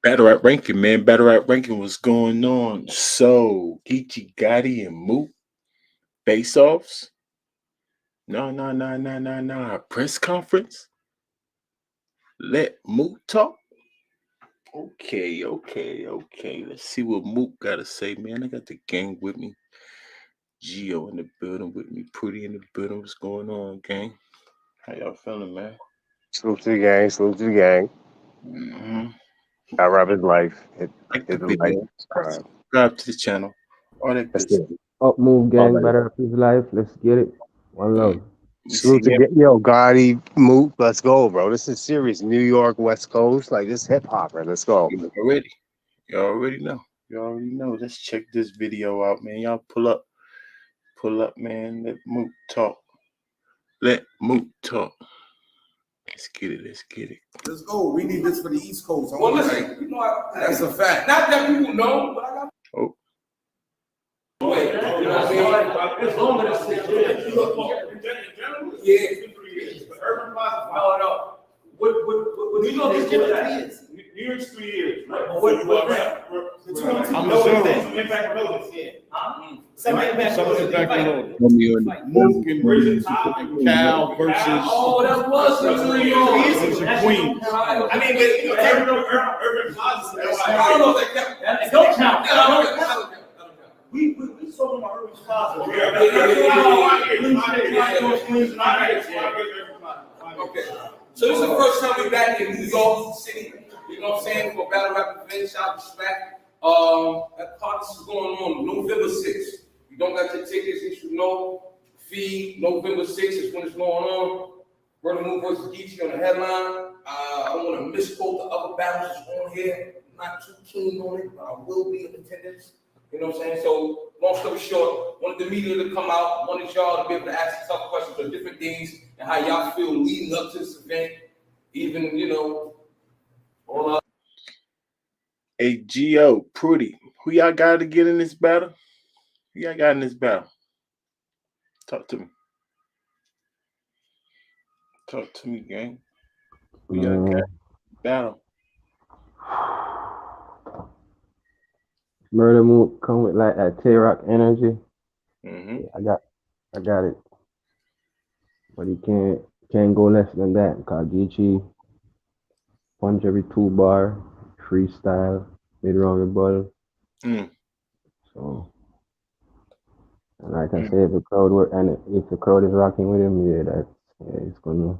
Battle Rap Ranking, man. Battle Rap Ranking was going on. So, Geechee Gotti and Mook face offs. No. Press conference. Let Mook talk. Okay. Let's see what Mook got to say, man. I got the gang with me. Geo in the building with me. Pretty in the building. What's going on, gang? How y'all feeling, man? Salute to the gang. Salute to the gang. Mm-hmm. I rap his life. Like the Hit the like. video. Subscribe. Subscribe to the channel. All that That's good it. stuff. Up move All gang, right. better up his life. Let's get it. One Mm. love. We see Salute to him get yo Gotti Mook. Let's go, bro. This is serious. New York, West Coast, like this hip hop. Right? Let's go. already. You already know. You already know. Let's check this video out, man. Y'all pull up. Pull up, man. Let Mook talk. Let Mook talk. Let's get it. Let's go. We need this for the East Coast. Well, listen, you know, That's a fact. not that people know, but I got. Oh. Wait, you know what I mean? It's longer than 6 years. Yeah. But urban positive. No. What New York is 3 years. New York's 3 years. Right? What I'm Missouri. Impact Buildings, yeah. Some impact loaded. Mook and Cal versus Oh, that was the 3 years. versus Queens. I mean, but, you know, urban positive. I don't know if that don't count. I don't count. We sold them our urban positive. Okay. So this is the first time we're back in New York City. You know what I'm saying? For Battle Rap event, shout out to Smack. That contest is going on November 6th. You don't got your tickets, you should know. Fee, November 6th is when it's going on. Murder Mook versus Geechee on the headline. I don't want to misquote the other battles that's on here. I'm not too keen on it, but I will be in attendance. You know what I'm saying? So, long story short, wanted the media to come out, wanted y'all to be able to ask tough questions on different things and how y'all feel leading up to this event. Even, you know, all up. Hey, Geo, Pretty. Who y'all got to get in this battle? Who y'all got in this battle? Talk to me. Talk to me, gang. Who y'all got in this battle? Murder Mook come with like that Tawk energy. Mm-hmm. Yeah, I got it. But he can't go less than that. Cause Geechee punch every 2 bar, freestyle, mid-round rebuttal. So, and like I say, if the crowd is rocking with him, it's gonna.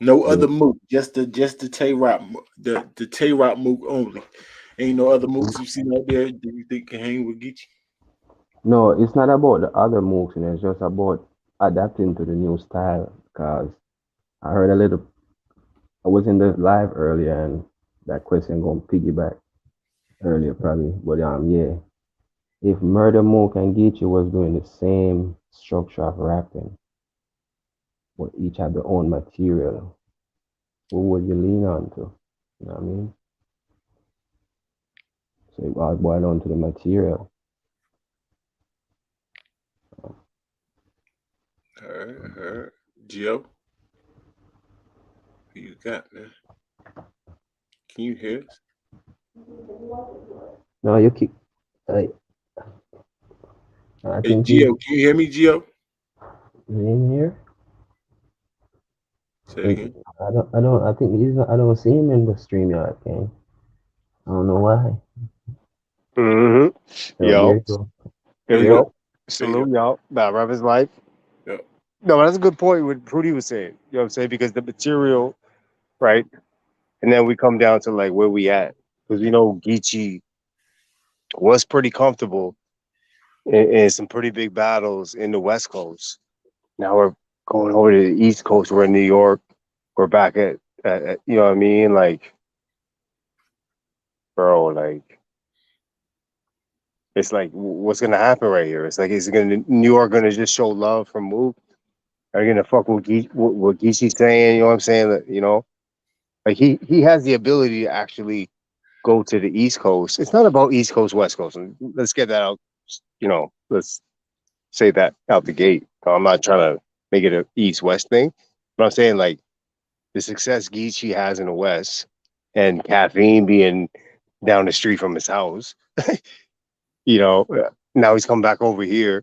No other Mook, just the Tay-Rock, the Tay-Rock Mook only. Ain't no other Mooks you seen out there that you think can hang with Geechee? No, it's not about the other Mooks, it's just about adapting to the new style. Cause I heard I was in the live earlier, and that question gonna piggyback earlier probably, but yeah. If Murder Mook and Geechee was doing the same structure of rapping, but each had their own material, who would you lean on to? You know what I mean? So it all boiled down to the material. Her. Gio? Who you got, man? Can you hear us? No, you keep. Hey, Gio, can you hear me, Gio? You in here? Say it again. I don't see him in the stream yard, gang. I don't know why. Mm-hmm. So Yo. Here we go. Salute. Salute, y'all. Battle Rap his life. Yeah. No, that's a good point what Prudy was saying. You know what I'm saying? Because the material, right? And then we come down to like where we at. Because we know Geechee was pretty comfortable in some pretty big battles in the West Coast. Now we're going over to the East Coast. We're in New York. We're back at you know what I mean? Like, bro, like, it's like, what's going to happen right here? It's like, is New York going to just show love from Mook? Are you going to fuck with what Geechee's saying? You know what I'm saying? You know? Like, he has the ability to actually go to the East Coast. It's not about East Coast, West Coast. Let's get that out. You know, let's say that out the gate. I'm not trying to make it an East-West thing, but I'm saying like the success Geechee has in the West, and caffeine being down the street from his house. Now he's come back over here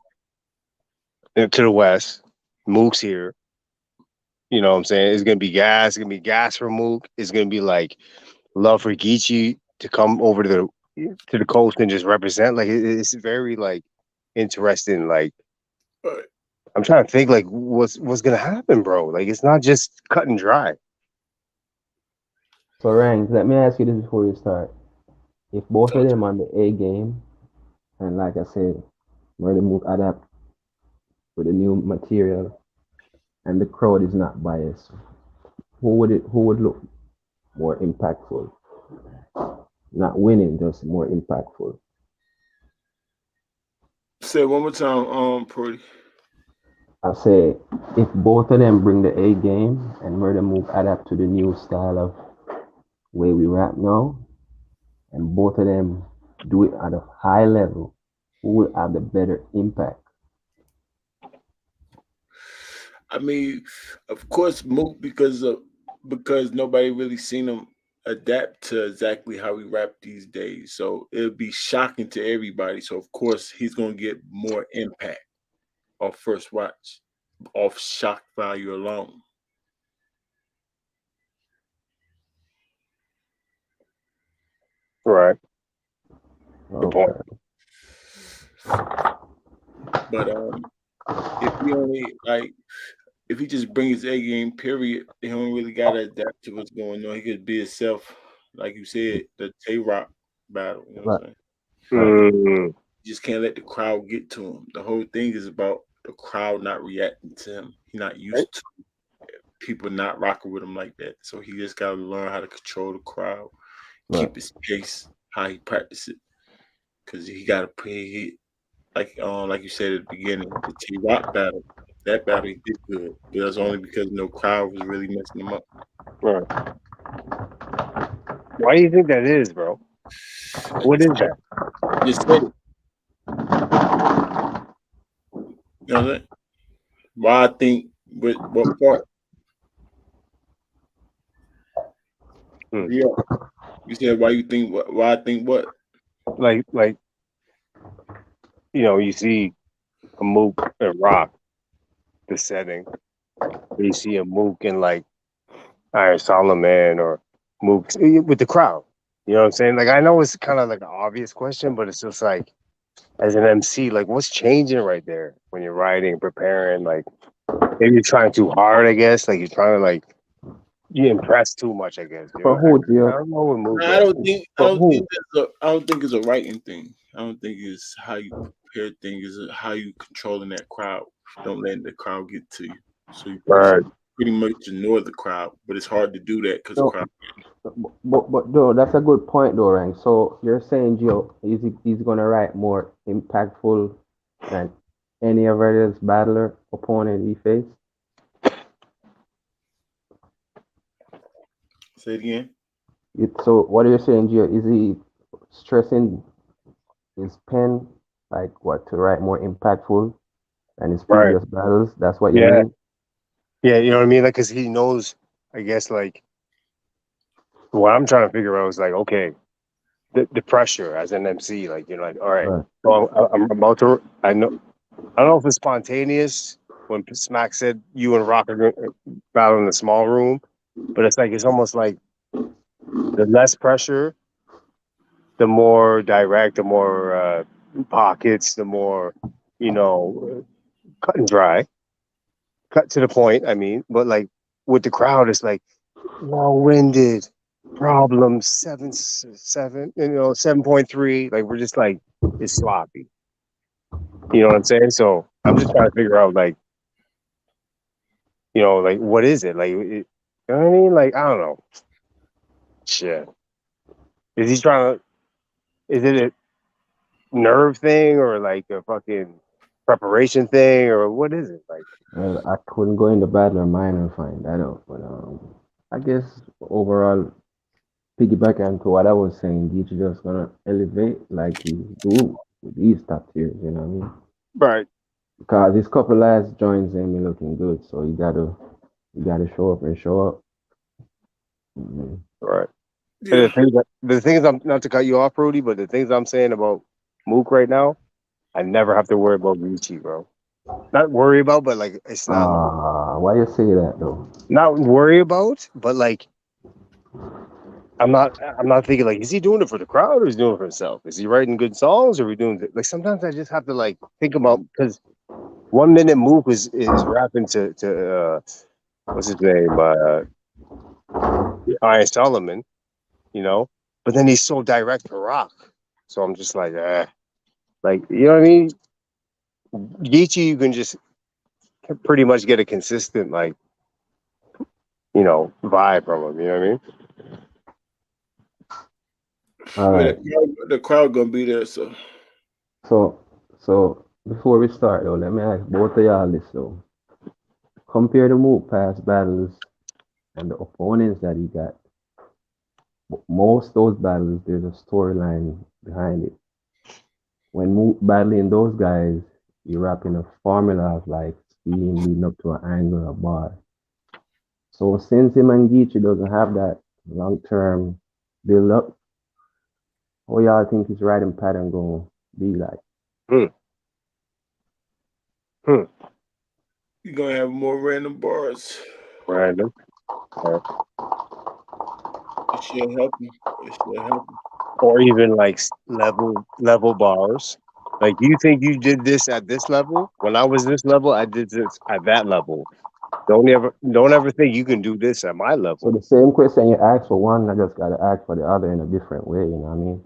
to the west. Mook's here. You know what I'm saying? It's gonna be gas. It's gonna be gas for Mook. It's gonna be like love for Geechee to come over to the coast and just represent. Like it's very like interesting. Like Right. I'm trying to think like what's gonna happen, bro. Like it's not just cut and dry. So Ranks, let me ask you this before you start. If both of them on the A game, and like I said, Murder Mook adapt with the new material, and the crowd is not biased, who would look more impactful? Not winning, just more impactful. Say it one more time, Purdy. I say if both of them bring the A game and Murder Mook adapt to the new style of way we rap now, and both of them do it at a high level, who will have the better impact? I mean, of course, Mook because nobody really seen him adapt to exactly how we rap these days. So it'll be shocking to everybody. So of course he's gonna get more impact off first watch, off shock value alone. Right. Good point. Okay. But if he only like if he just brings his A game, period, he don't really gotta adapt to what's going on. He could be himself, like you said, the Tay Rock battle. You know what I'm saying? Mm, You just can't let the crowd get to him. The whole thing is about the crowd not reacting to him. He's not used to people not rocking with him like that. So he just gotta learn how to control the crowd, Right. keep his pace, how he practice it. Cause he gotta play like you said at the beginning, the T Rock battle. That battle he did good. But that's only because no crowd was really messing him up. right. Why do you think that is, bro? What is that? Just said it. You know what I'm saying? Why I think what part? Yeah. You said why you think why I think what? Like you see a Mook and Rock, the setting. You see a Mook in like Iron Solomon or Mook with the crowd. You know what I'm saying? Like I know it's kind of like an obvious question, but it's just like as an MC, like what's changing right there when you're writing, preparing? Like maybe you're trying too hard, I guess. Like you're trying to like you impress too much, I guess. For who, I Gio? don't know what Mook. I don't think For who? it's a writing thing. I don't think it's how you prepare things. It's how you controlling that crowd. Don't let the crowd get to you. So you Right. pretty much ignore the crowd, but it's hard to do that because the No, crowd. but though that's a good point, though, Rank. So you're saying, Gio, he's gonna write more impactful than any of his battler opponent he faced? Say it again. So what are you saying, Gio? Is he stressing his pen, like what, to write more impactful than his Right. previous battles? That's what you Yeah. mean? Yeah, you know what I mean? Like, cause he knows, I guess, like what I'm trying to figure out is like, okay, the pressure as an MC, like you're like, all right, Right. so I'm about to. I don't know if it's spontaneous when Smack said you and Rock are going to battle in the small room, but it's like it's almost like the less pressure, the more direct, the more pockets, the more cut and dry, cut to the point. I mean, but like with the crowd, it's like long-winded problems 7.7 7.3 like we're just like it's sloppy, you know what I'm saying? So I'm just trying to figure out like like what is it like you know what I mean? Like I don't know, shit. Is he trying to, is it a nerve thing or like a fucking preparation thing or what is it like? Well, I couldn't go in the battler mind and find that out, but I guess overall, piggyback onto what I was saying, Geechee just gonna elevate like he do with these top tiers, you know what I mean? Right. Because his couple last joins ain't been looking good, so you gotta show up and show up. Mhm. Right. And Yeah. the things I'm not to cut you off, Rudy, but the things I'm saying about Mook right now, I never have to worry about Gucci, bro. Not worry about, but like it's not like Why you say that though? not worry about, but like I'm not thinking like is he doing it for the crowd or is he doing it for himself? Is he writing good songs or are we doing it? Like sometimes I just have to like think about because 1 minute Mook is rapping to what's his name Iron Solomon, you know, but then he's so direct to rock, so I'm just like you know what I mean. Geechee, you can just pretty much get a consistent like vibe from him. You know what I mean? All right. The crowd gonna be there, so So before we start though, let me ask both of y'all this though. Compare the Mook past battles and the opponents that he got. Most those battles, there's a storyline behind it. When Mook battling those guys, you're rapping a formula of like steam leading up to an angle or a bar. So since him and Geechee doesn't have that long term build up, how y'all think his writing pattern gonna be like? Hmm. Hmm. you're gonna have more random bars. Random. It should help him. It should help him. Or even like level bars. Like, you think you did this at this level? When I was this level, I did this at that level. Don't ever think you can do this at my So level. the same question you ask for one, I just gotta ask for the other in a different way, you know what I mean?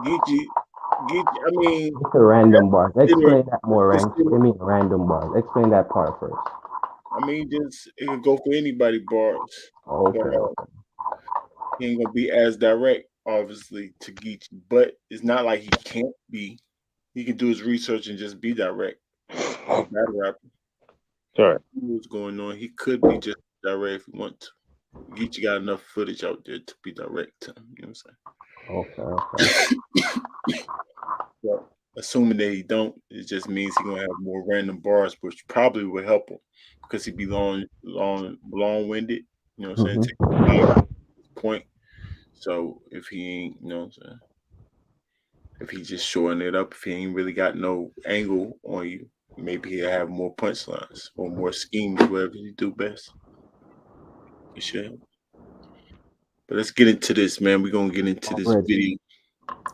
Geechee, I mean, It's a random bars. consider, Explain that more, Ranks. What consider, do you mean random bars? Explain that part first. I mean, just it could go for anybody bars, but Okay, okay. he ain't gonna be as direct, obviously, to Geechee. But it's not like he can't be. He can do his research and just be direct. He's a battle rapper. Sure. What's going on? He could be just direct if he want to. Geechee got enough footage out there to be direct to him. You know Okay, what okay. I'm saying? But assuming that he don't, it just means he's gonna have more random bars, which probably will help him because he'd be long winded. You know what I'm saying? Take Mm-hmm. his time, his point. So if he ain't, you know what I'm saying? If he's just shorting it up, if he ain't really got no angle on you, maybe he'll have more punchlines or more schemes, whatever you do best. You should. But let's get into this, man. We're gonna get into I'm this ready.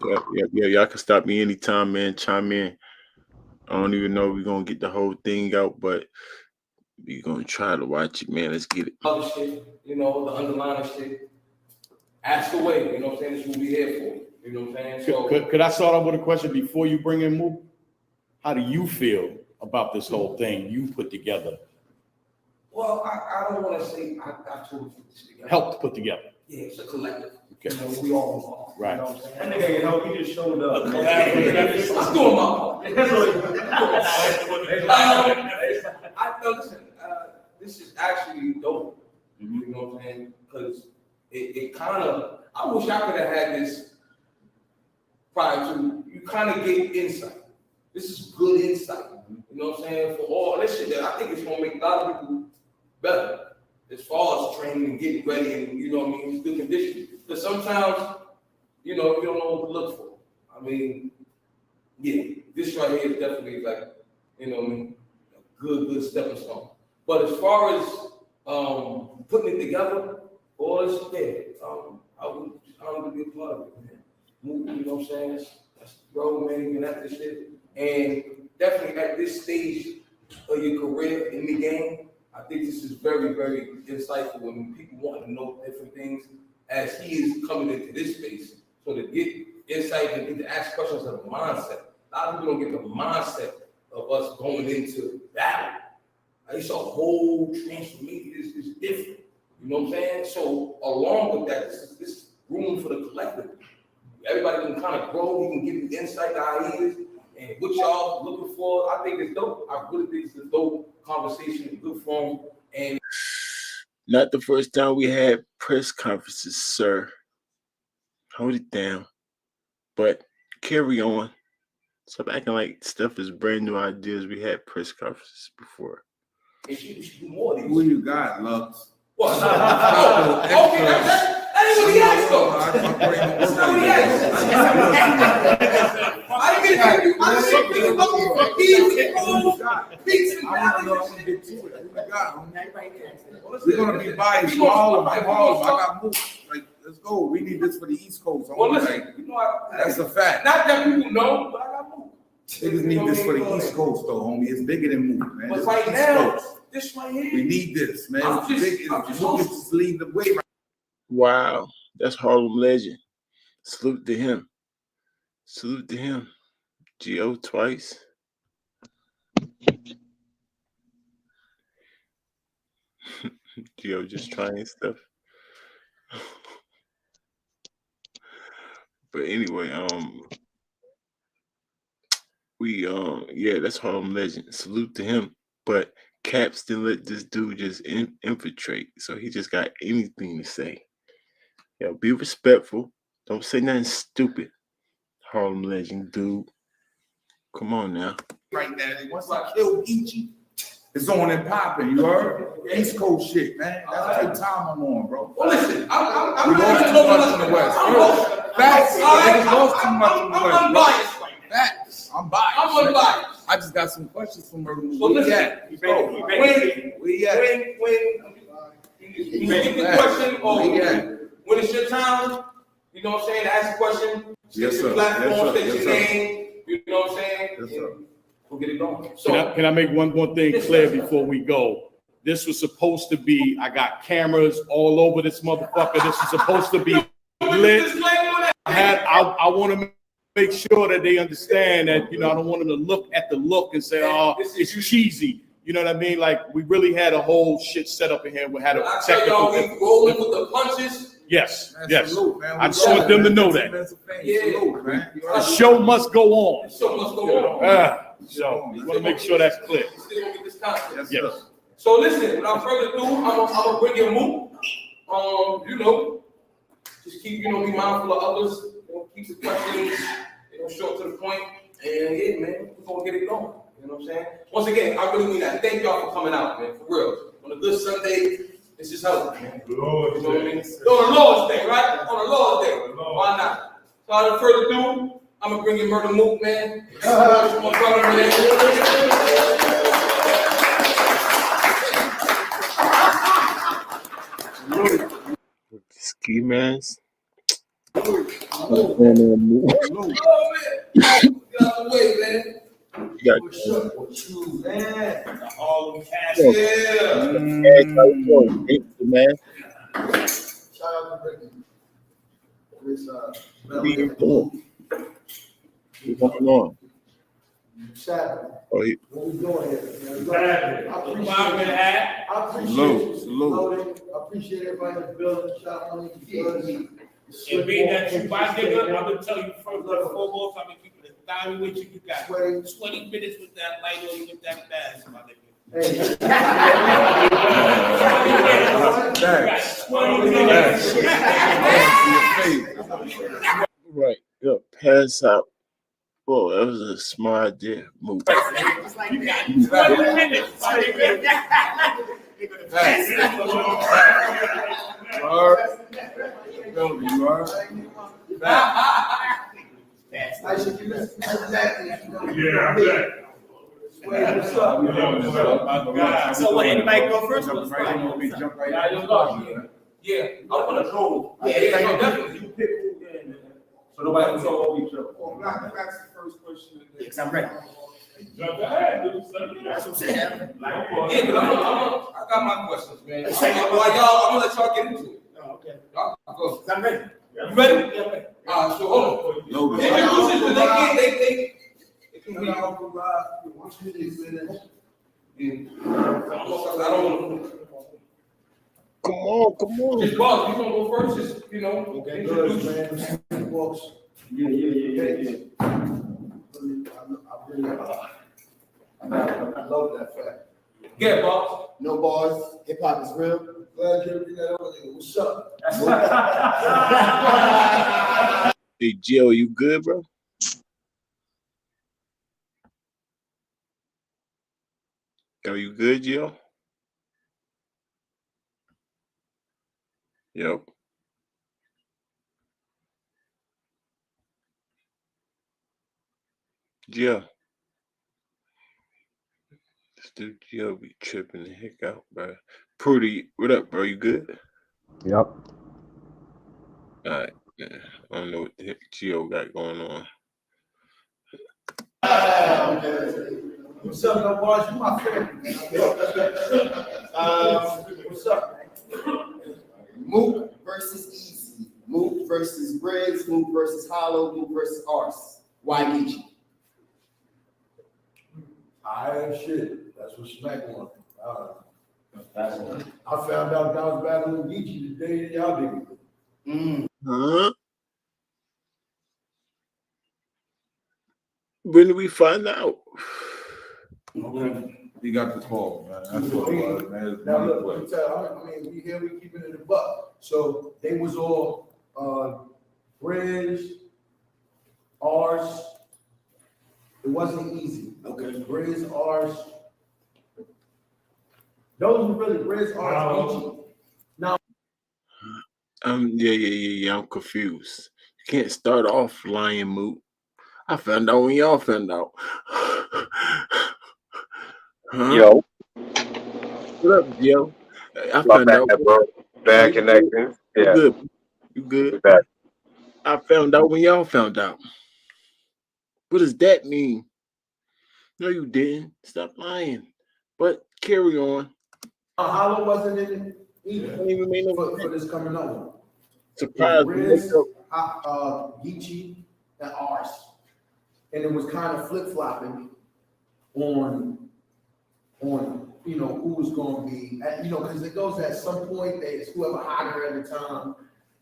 video. Yeah. Y'all can stop me anytime, man. Chime in. I don't even know if we're gonna get the whole thing out, but we're gonna try to watch it, man. Let's get it. Other shit, the underlying shit. Ask away, you know what I'm saying? This is what we here for. You know what I'm saying? So Could I start off with a question before you bring in Mook? How do you feel about this whole thing you put together, well, I don't want to say I totally put this together. helped put together? Yeah, it's a collective. Okay. We all involved. Right. You know what I'm saying? That nigga ain't help, he just showed up. I'm doing my part. Listen, this is actually dope. You know what I'm saying? Because it kind of, I wish I could have had this prior to, you kind of get insight. This is good insight. You know what I'm saying? For all this shit that I think it's going to make a lot of people better as far as training and getting ready and, you know what I mean, good condition. Because sometimes, you don't know what to look for. I mean, yeah, this right here is definitely like, you know what I mean, a good stepping stone. But as far as putting it together, all this there, I would be a part of it, man. You know what I'm saying? That's the road, man, and that this shit. And definitely at this stage of your career in the game, I think this is very, very insightful when people want to know different things as he is coming into this space. So to get insight and get to ask questions of the mindset. A lot of people don't get the mindset of us going into battle. It's a whole transformation. It's different. You know what I'm saying? So along with that, this is room for the collective. Everybody can kind of grow. We can give you insight, ideas, and what y'all looking for. I think it's dope. I really think it's a dope conversation, good form, and Not the first time we had press conferences, sir. Hold it down. But carry on. Stop acting like stuff is brand new ideas. We had press conferences before. And she do more than Who you got, Lux? What? Oh, okay, that ain't what he asked though. That's not what he asked. I didn't get you. I didn't get you. For peace and We're gonna be biased. All of them. I got Mook. Like, let's go. We need this for the East Coast. Well, listen, you know, That's a fact. Not that people know, but I got Mook. Niggas need this for the East Coast, though, homie. It's bigger than Mook, man. But This right East now, Coast. this right here. We need this, man. I'm It's just- big. I'm just Mook is just leading the way. Wow, that's Harlem legend. Salute to him. Salute to him. Gio twice. Gio just trying stuff. But anyway, yeah, that's Harlem legend. Salute to him. But Caps didn't let this dude just infiltrate, so he just got anything to say. Yo, be respectful. Don't say nothing stupid. Harlem legend, dude. Come on now. Right now, once I kill Geechee, it's on and popping. You heard? East Coast shit, man. That's the time I'm on, bro. Well, listen, I'm We lost too much in the West. Facts. Niggas lost too much in the West. I'm unbiased right now. Facts. I'm biased. I'm unbiased. I just got some questions from her. So listen, Where you at? you get the question or when it's your time, you know what I'm saying, to ask a question, Yes, state sir. your platform, Yes, sir. state Yes, your sir. name, you know what I'm saying? Yes, sir. We'll get it going. So, Can I make one more thing clear before we go? This was supposed to be, I got cameras all over this motherfucker. This is supposed to be lit. I want to make sure that they understand that, you know, I don't want them to look at the look and say, oh, it's cheesy. You know what I mean? Like, we really had a whole shit set up in here. We had a I tell y'all, we rolling with the punches. Yes, Man, yes. salute, man. I just want them to know that. Yeah. Salute, man. The show must go on. So much going on. So, we want to make sure that's clear. We still gonna get this content. Yes. So listen, without further ado, I'm gonna bring in Mook. You know, just keep, be mindful of others. Keep the questions, short to the point. And yeah, man, we're gonna get it going. You know what I'm saying? Once again, I really mean that. Thank y'all for coming out, man. For real. On a good Sunday, it's just healthy, man. You know what I mean? On the Lord's Day, right? On the Lord's Day. Why not? So without further ado, I'm gonna bring in Murder Mook, man. My brother, man. Ski mask. Get out the way, man. You What's up with you, man? All them cats. Yeah. man. Shout out to Ricky. Chris, What are you doing? What's going on? Saturday. Oh, What we doing here, man? Saturday. I appreciate Salute, you. salute. Loaded. I appreciate everybody in the building. Shout out to you. And being that you my nigga, I'm gonna tell you first and foremost, I'm gonna keep it a diamond with you. You got 20 minutes with that light on you with that bass, my nigga. Hey. You got 20 minutes. right. Yo, pass out. Oh, that was a smart idea. Move. You got 20 minutes, my nigga. I should give us that. So what, anybody go first? Jump right in, we jump right in. Yeah, I'm gonna go. Yeah, Yeah, definitely. you pick who then. So nobody can talk over each other. Well, I'm not gonna ask the first question. Yes, I'm ready. Jump ahead, do something. That's what I'm saying. Yeah, but I got my questions, man. I'm gonna let y'all get into it. Oh, okay. Y'all go. I'm ready. You ready? Yeah, I'm ready. So hold on. Loaded. Introduce it, but they can When be. I go live, once you finish, I don't. Come on. Just boss, you gonna go first? Just okay, introduce. good, man. Books. Yeah. I love that fact. Yeah, boss. No bars, hip hop is real. Glad you bring that over there. What's up? Hey, Jill, you good, bro? Are you good, Jill? Yep. Yeah. This dude Gio be tripping the heck out, bro. Prudy, what up, bro? You good? Yep. All right. Yeah. I don't know what the heck Gio got going on. What's up, no boys? You my family. What's up, man? Mook versus Easy. Mook versus Briggs. Mook versus Hollow. Mook versus Ars. Why Geechee? I ain't shit. That's what Smack wanted. I found out that I was battling Geechee the day y'all did it. Huh? When did we find out? He got the call, man. That's what it was, man. It's Now money look, play. let me tell you, I mean, we here, we keeping it in the buck. So they was all, Bridge, Ars. It wasn't easy. Okay. Bridge, Ars. Those were really Bridge, Ars, Geechee. Yeah. I'm confused. You can't start off lying, Mook. I found out when y'all found out. Huh? Yo, What up, Gio? I my found bad, out. bro. Bad You connection. Yeah, good? You we good? back. I found out when y'all found out. What does that mean? No, you didn't. Stop lying. But carry on. Hollow wasn't in it either. Don't even make no For this coming up. surprise. Riz, Geechee, and Ars. And it was kind of flip-flopping on you know who was going to be, you know, because it goes at some point it's whoever hotter at the time,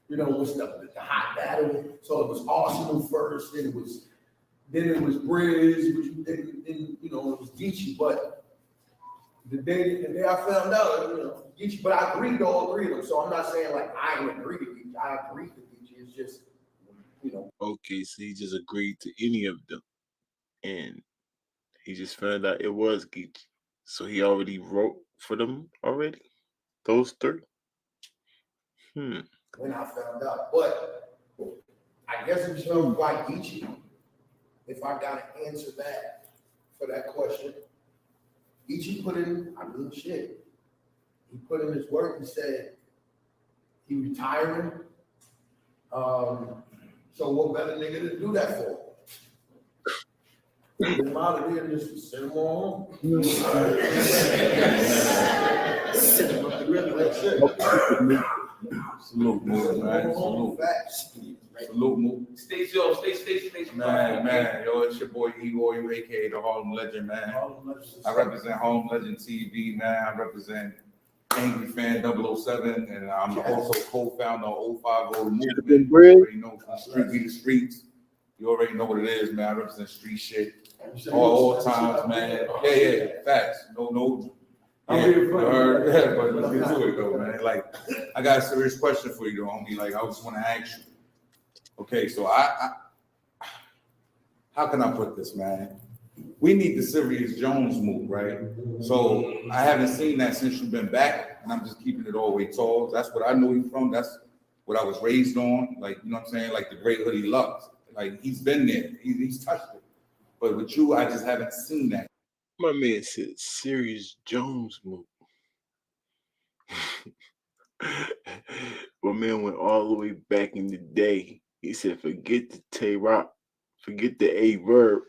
you know, was the hot battle. So it was Arsenal first, then it was Briz, then you know it was Geechee. But the day I found out, you know, Geechee, but I agreed to all three of them. So I'm not saying like I didn't agree to Geechee. I agreed to Geechee. It's just, you know. Okay, so he just agreed to any of them. And he just found out it was Geechee. So he already wrote for them already? Those three? When I found out. But I guess it's no why Geechee. If I gotta answer that for that question, Geechee put in, I mean shit. He put in his work, he said he retiring. So what better nigga to do that for? Get him out of here and just send him on home. Send him up the river, that's it. Salute, Mook, man. Salute. Salute, Mook. Stay. Man, yo, it's your boy Igor, you aka the Harlem Legend, man. I represent Harlem Legend TV, man. I represent Angry Fan 007, and I'm also co-founder of 050 Movement. You already know Street be the streets. You already know what it is, man. I represent street shit all times, man. Yeah, facts. No. Yeah, but let's get to it though, man. Like, I got a serious question for you, though, homie. Like, I just want to ask you. Okay, so I how can I put this, man? We need the Sirius Jones move, right? So I haven't seen that since you've been back, and I'm just keeping it all the way tall. That's what I know you from. That's what I was raised on. Like, you know what I'm saying? Like the Great Hoodie Lux. Like, he's been there. He's touched it. But with you, I just haven't seen that. My man said Sirius Jones move. My man went all the way back in the day. He said, forget the Tay-Rock, forget the A-Verb.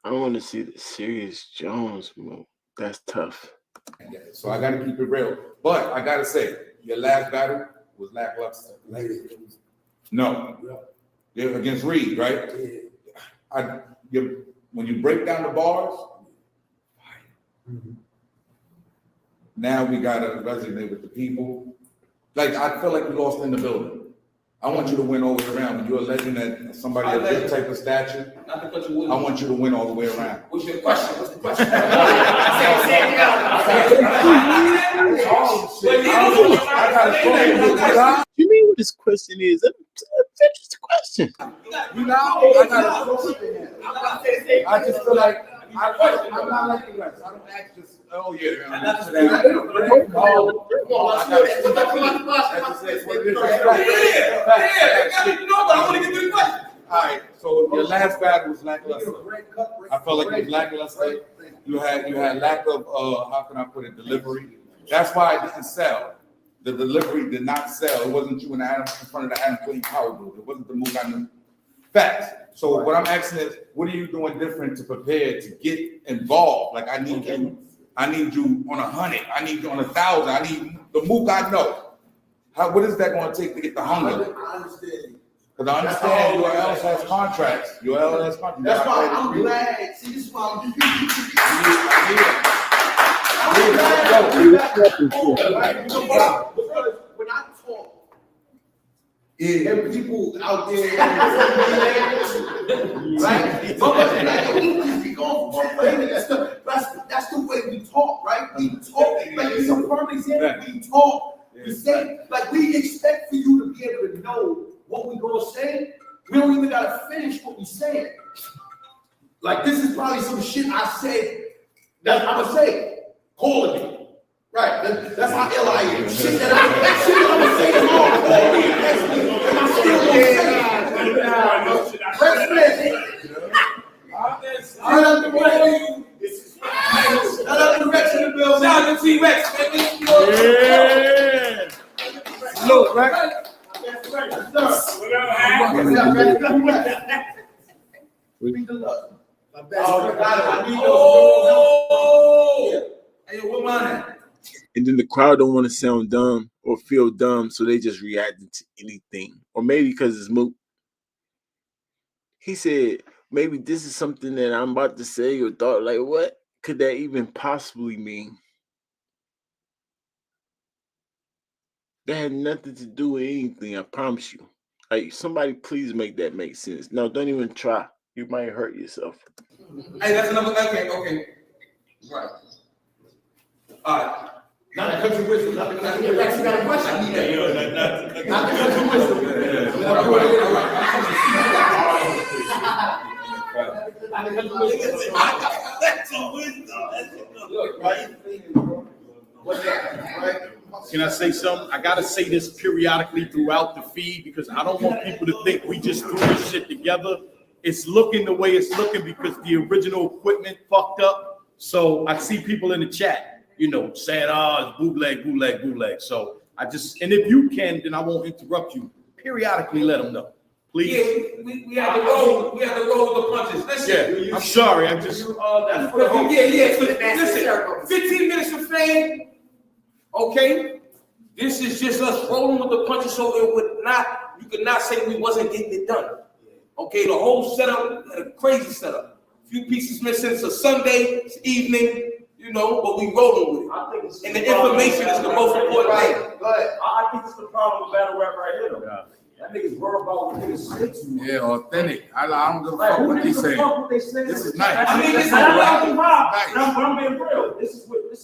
I want to see the Sirius Jones move. That's tough. So I got to keep it real. But I got to say, your last battle was lackluster. No. Yeah, against Reed, right? When you break down the bars, now we got to resonate with the people. Like, I feel like you lost in the building. I want you to win all the way around. When you're a legend at somebody of this type of stature, Not to cut you in. I want you to win all the way around. What's your question? What's the question? You mean what this question is? That's an interesting question. You know, I just feel like I'm not letting you rest. I don't ask this. Oh, yeah. And that's Oh, but I want to get to the question. all right, so your last battle was lackluster. I felt like it was lackluster. You had lack of how can I put it, delivery. That's why it didn't sell. The delivery did not sell. It wasn't you in front of the Adam Queen power booth. It wasn't the move I knew. Facts. So what I'm asking is, what are you doing different to prepare to get involved? Like I need you on 100. I need you on 1,000. I need the Mook I know. What is that going to take to get the hunger? I understand. Because I understand your else has contracts. Your else has contracts. That's why I'm glad. See, this is why I'm when I talk, and people out there, right? That's the way we talk, right? We talk like it's a perfect example. We talk. We say like we expect for you to be able to know what we gonna say. We don't even gotta finish what we saying. Like this is probably some shit I said that I'ma say. Calling me. Right. That's how ill I am. Shit that I'ma say tomorrow. Call me next week. And I still won't say it. Shout out to Rex in the building. Shout out to T-Rex, baby. Yeah. Look, right? Hey, what mine? And then the crowd don't want to sound dumb or feel dumb, so they just reacting to anything. Or maybe because it's Mook. He said, maybe this is something that I'm about to say or thought, like, what could that even possibly mean? That had nothing to do with anything, I promise you. Like, somebody please make that make sense. No, don't even try. You might hurt yourself. Hey, that's another, okay. Right. All right. Not the country wisdom. Not the country wisdom. Rex, you got a question? I need that. Not the country wisdom. Can I say something? I gotta say this periodically throughout the feed because I don't want people to think we just threw this shit together. It's looking the way it's looking because the original equipment fucked up. So I see people in the chat, saying, it's bootleg. So I just, and if you can, then I won't interrupt you. Periodically let them know. Please. Yeah, we had to roll with the punches. Listen. Yeah, I'm sorry. I'm just. That's for the whole. Yeah. Listen, 15 minutes of fame. Okay. This is just us rolling with the punches, so you could not say we wasn't getting it done. Okay, the whole setup had a crazy setup. A few pieces missing. It's a Sunday, it's evening, but we rolling with it. And the information is the most important thing. Go ahead. I think it's the problem with battle rap right here, though. Yeah. That niggas worry about what niggas say to you. Yeah, authentic. I don't give a fuck what they say. This is nice. I mean, this is nice. But I'm being real. This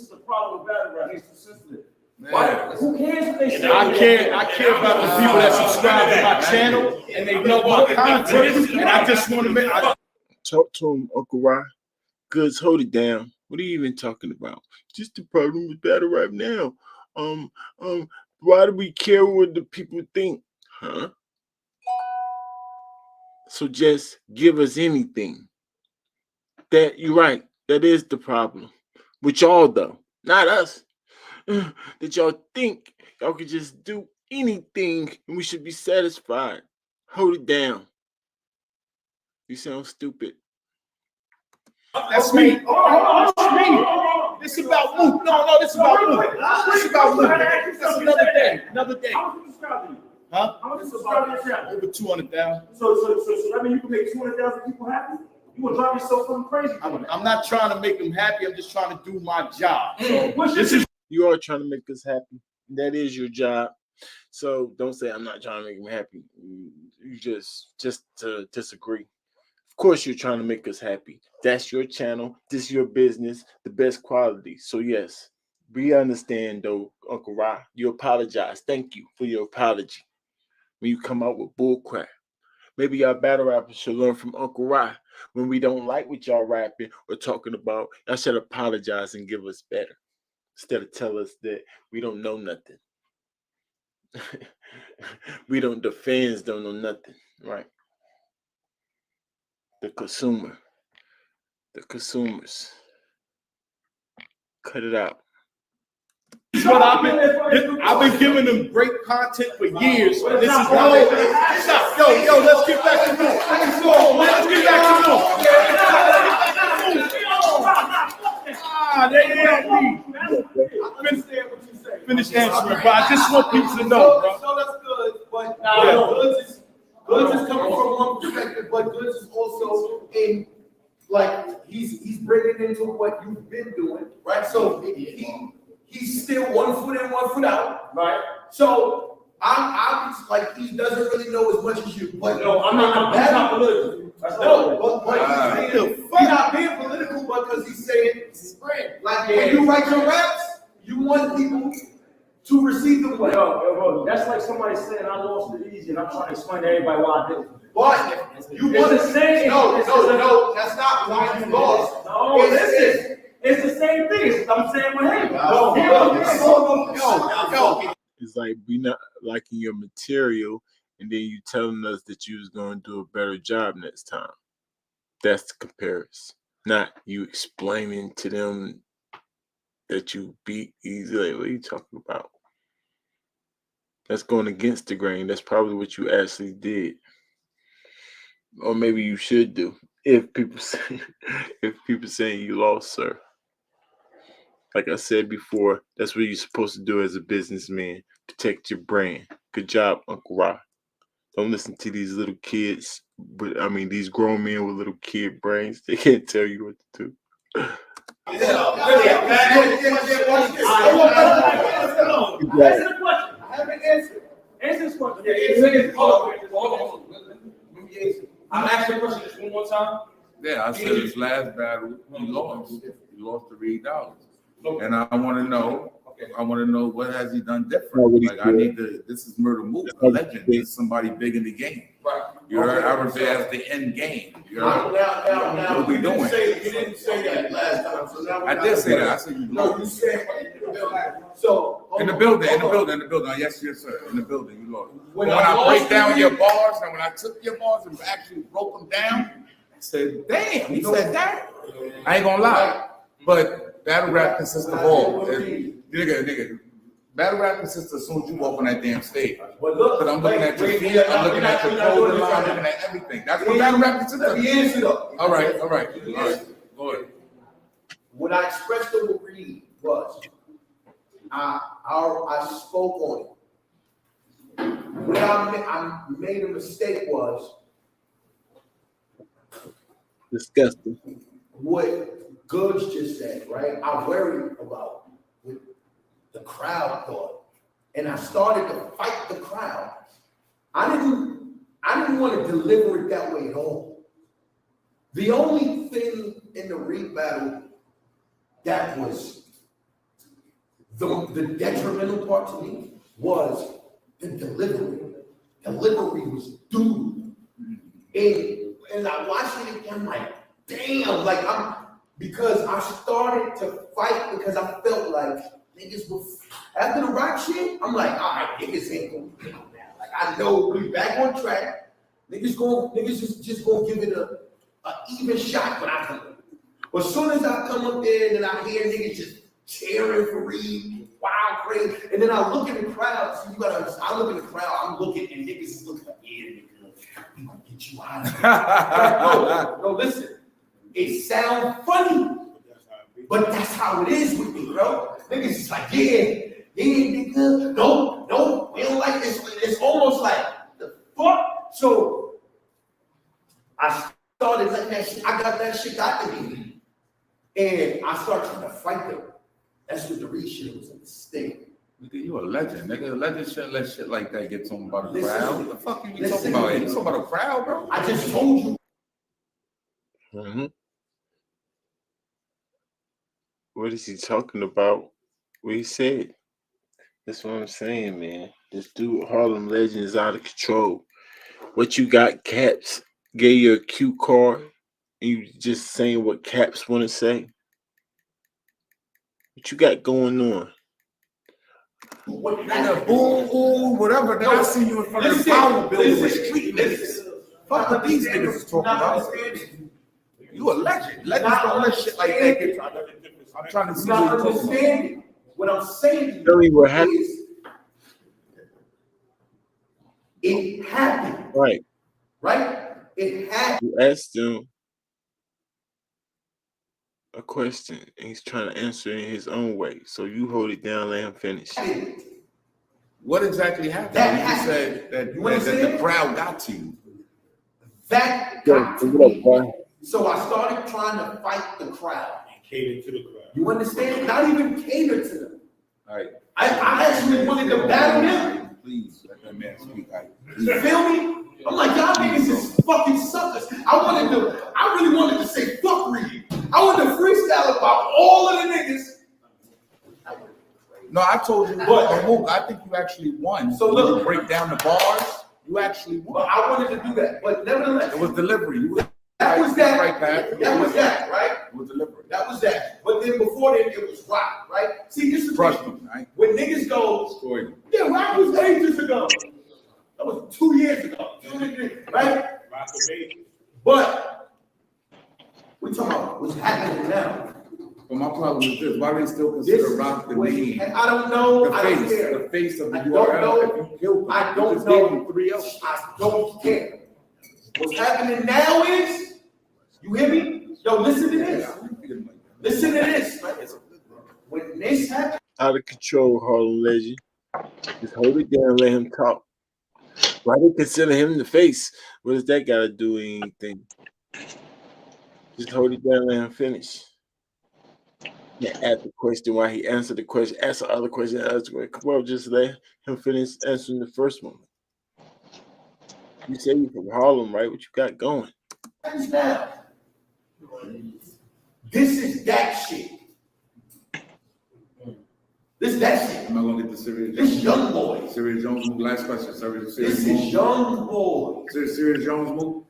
is the problem with battle rap. It's too sensitive. Why? Who cares what they say? I care about the people that subscribe to my channel and they know my content. And I just want to make. Talk to him, Uncle Rye. Goods, hold it down. What are you even talking about? Just the problem with battle rap now. Why do we care what the people think? Huh? So just give us anything. That you're right. That is the problem. With y'all though, not us. That y'all think y'all could just do anything and we should be satisfied. Hold it down. You sound stupid. That's me. That's me. This is about Mook. No, this is about Mook. This is about Mook. That's another day. Another day. How much you subscribe to you? Huh? How much you subscribe to your channel? Over 200,000. So that means you can make 200,000 people happy? You gonna drive yourself something crazy? I'm not trying to make them happy. I'm just trying to do my job. You are trying to make us happy. That is your job. So don't say I'm not trying to make them happy. You just to disagree. Of course you're trying to make us happy. That's your channel. This is your business. The best quality. So yes, we understand though, Uncle Rye. You apologize. Thank you for your apology. When you come out with bull crap. Maybe our battle rappers should learn from Uncle Rye When we don't like what y'all rapping or talking about, y'all should apologize and give us better. Instead of tell us that we don't know nothing. The fans don't know nothing, right? The consumers. Cut it out. But I've been giving them great content for years. And this is how they stop. Yo, let's get back to Mook. Let's get back to Mook. They ain't me. Finish answering, but I just want people to know, bro. So that's good, but Goods is coming from one perspective, but Goods is also in, like, he's bringing into what you've been doing, right? So he's still 1 foot in, 1 foot out, right? So I'm just like, he doesn't really know as much as you, but No, I'm not political. but he's not being political because he's saying it's his brand. Like when you write your raps, you want people to receive the way. Yo, that's like somebody saying I lost it easy, and I'm trying to explain to everybody why I did it. But you want to say no, that's not why you lost. No, listen. It's the same thing. I'm saying with him. It's like we not liking your material, and then you telling us that you was going to do a better job next time. That's the comparison. Not you explaining to them that you beat easily. What are you talking about? That's going against the grain. That's probably what you actually did. Or maybe you should do. If people saying you lost, sir. Like I said before, that's what you're supposed to do as a businessman. Protect your brand. Good job, Uncle Ra. Don't listen to these little kids. These grown men with little kid brains. They can't tell you what to do. Answer the question. I haven't answered. Answer this question. I'm asking the question just one more time. Yeah, I said his last battle, he lost. He lost to Reed Dollars. And I want to know. I want to know what has he done different. Like I need to. This is Murder Mook, a legend. This is somebody big in the game. Right. You heard? I refer as the end game. You heard? Now, What we doing? You didn't say that last time. So now I did say that. I said you No, you lost. said so. In the building. Yes, sir. In the building, you lost. When When I I lost break down to your you- bars, and when I took your bars and actually broke them down, I said, "Damn!" He said that. I ain't gonna lie, but battle rap consists of all. Nigga. Battle rap consists of as soon as you walk on that damn stage. But look, But I'm looking at your feet, I'm looking at your clothing line, I'm looking at everything. That's what battle rap consists Let me of. answer though. All right. Go ahead. What I expressed over Reed was, I spoke on it. What I made a mistake was Disgusting. what Goods just said, right? I worried about what the crowd thought, and I started to fight the crowd. I didn't want to deliver it that way at all. The only thing in the Reed battle that was the detrimental part to me was the delivery. Delivery was due. And I watched it again, I'm like, damn, because I started to fight because I felt like niggas were, after the rock shit, I'm like, all right, niggas ain't gonna get on that. Like, I know we back on track. Niggas just gonna give it a even shot when I come up. But as soon as I come up there and then I hear niggas just cheering for Reed, wild crazy, and then I look at the crowd. So you gotta understand, I look at the crowd, I'm looking, and niggas is looking like, yeah, nigga, we gonna get you out of here. No, listen, it sounds funny, but that's how it is with me, bro. Niggas is like, yeah, nigga, no, we don't like this. It's almost like, the fuck? So I started letting that shit, I got that shit got to me. And I started trying to fight them. That's what the Reed shit was a mistake. Nigga, you a legend, nigga. Legend shouldn't let shit like that get talking about a Listen, crowd. What the fuck you listen, talking about? You talking about a crowd, bro? I just told you. Mm-hmm. What is he talking about? What he said. That's what I'm saying, man. This dude, Harlem Legend, is out of control. What you got, Caps? Gave you a cue card. and you just saying what Caps want to say? What you got going on? What nigga, ooh, whatever. Then I see you in front of the power building with street niggas. Fuck what these niggas is talking about. You a legend. Legends don't let shit like that get tried. I'm trying to see what you're talking about. What I'm saying Tell me what happened. is it happened. Right. Right? It happened. You asked him a question, and he's trying to answer in his own way. So you hold it down, let him finish. What exactly happened? That You just said that the crowd got to you. That Yo, got to what up, me. boy? So I started trying to fight the crowd. Cater to the crowd. You understand? Not even cater to them. All right. I actually wanted to battle them. Please let that man speak. You feel me? I'm like, y'all niggas is fucking suckers. I really wanted to say fuck Reed. I wanted to freestyle about all of the niggas. No, I told you what, Mook, I think you actually won. So look, you break down the bars, you actually won. But I wanted to do that. But nevertheless, It was delivery. that was that. Right, Pat. That was that, right? It was delivery. That was that. But then before then, it was rock, right? See, this is Trust me, right? when niggas go, Story. yeah, rock was ages ago. That was 2 years ago, right? But we talking about what's happening now. But my problem is this: why do they still consider rock the name? And I don't know. The I don't care. the face of the I don't URL. know. If you killed them, I you don't just know. gave them 3 else. I don't care. What's happening now is, you hear me? Yo, listen to this. Listen to this. When this happened, Out of control, Harlem legend. Just hold it down, let him talk. Why they consider him the face? What does that got to do with anything? Just hold it down, let him finish. Yeah, ask the question while he answered the question. Ask the other question. Come on, just let him finish answering the first one. You say you're from Harlem, right? What you got going? now, this is that shit. This is that shit. I'm not gonna get the Serious Jones. This young boy. Serious Jones, Mook. Last question. Serious This is Mook. young boy. Serious Jones, Mook.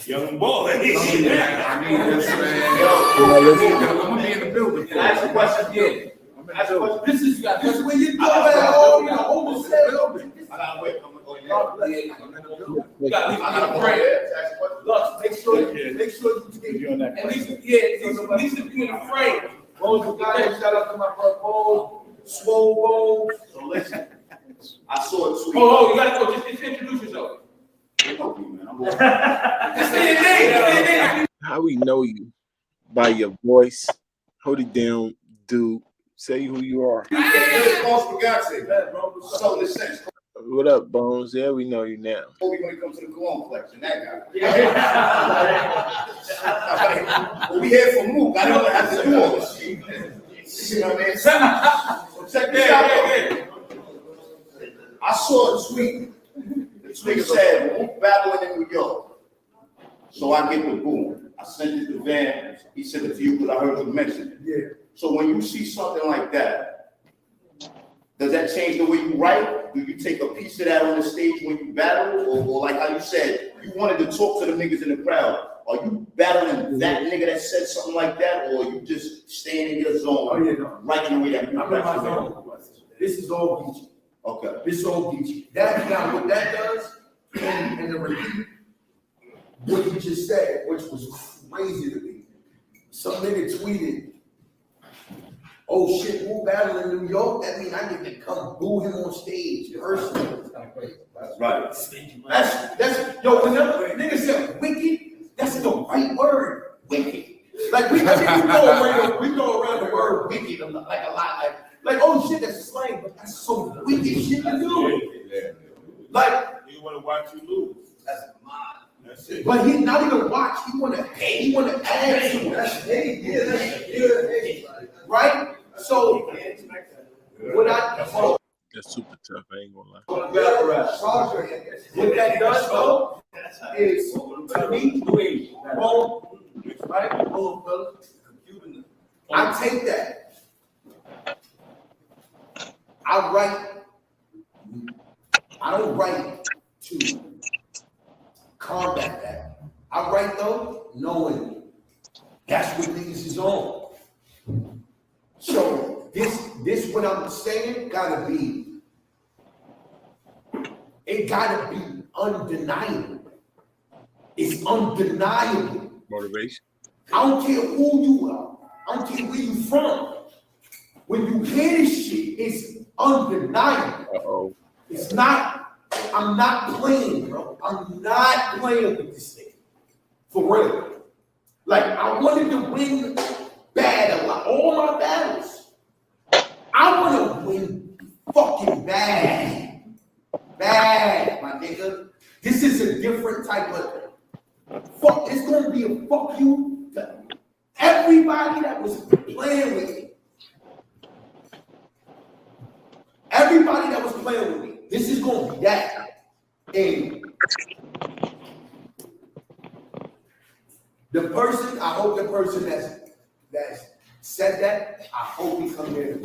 Young boy. I need this man. I'm gonna be in the building. Can I ask a question again? This is where you go at all, you know, almost said. I gotta wait. I'm gonna go in there. You gotta leave a frame. Look, make sure you take. At least, at least if you're in the frame. Shout out to my brother Bose, Swole Bose. So listen, I saw a tweet. Oh, you gotta go. Just introduce yourself. How we know you? By your voice. Hold it down, dude. Say who you are. So listen, What up, Bones? Yeah, we know you now. when it comes to the cologne collection, that guy. Well, we here for Mook. I don't have to do all this shit. You know what I mean? So check this out. I saw a tweet. The tweet said, Mook battling in New York. So I get the boom. I sent it to Van. He sent it to you because I heard you mention it. Yeah. So when you see something like that, does that change the way you write? Do you take a piece of that on the stage when you battle? Or like how you said, you wanted to talk to the niggas in the crowd. Are you battling that nigga that said something like that? Or are you just staying in your zone, writing the way that you I'm in my zone. This is all Geechee. Okay. This is all Geechee. That now what that does, and the repeat what you just said, which was crazy to me. Some nigga tweeted, "Oh shit, who battle in New York? That mean I get to come boo him on stage personally." It's kind of crazy. Right. That's yo. Whenever nigga said wicked, that's the right word. Wicked. Like we go around the word wicked like a lot. Like oh shit, that's slang, but that's so wicked shit to do. Like You want to watch you lose. that's mad. That's it. But he not even watch. He want to add to it. That's right. So what That's super tough. I ain't gonna lie. what that does though is to me, boom, right? Boom, I take that. I don't write to combat that. I write though knowing that's what niggas is on. So this what I'm saying gotta be, it gotta be undeniable. It's undeniable. Motivation. I don't care who you are. I don't care where you from. When you hear this shit, it's undeniable. Uh-oh. It's not, I'm not playing, bro. I'm not playing with this thing. For real. Like, I wanted to win bad a lot. All my battles. I want to win fucking bad. Bad, my nigga. This is a different type of fuck. It's going to be a fuck you to everybody that was playing with me. Everybody that was playing with me. This is going to be that. And the person, I hope the person that's said that, I hope he come here.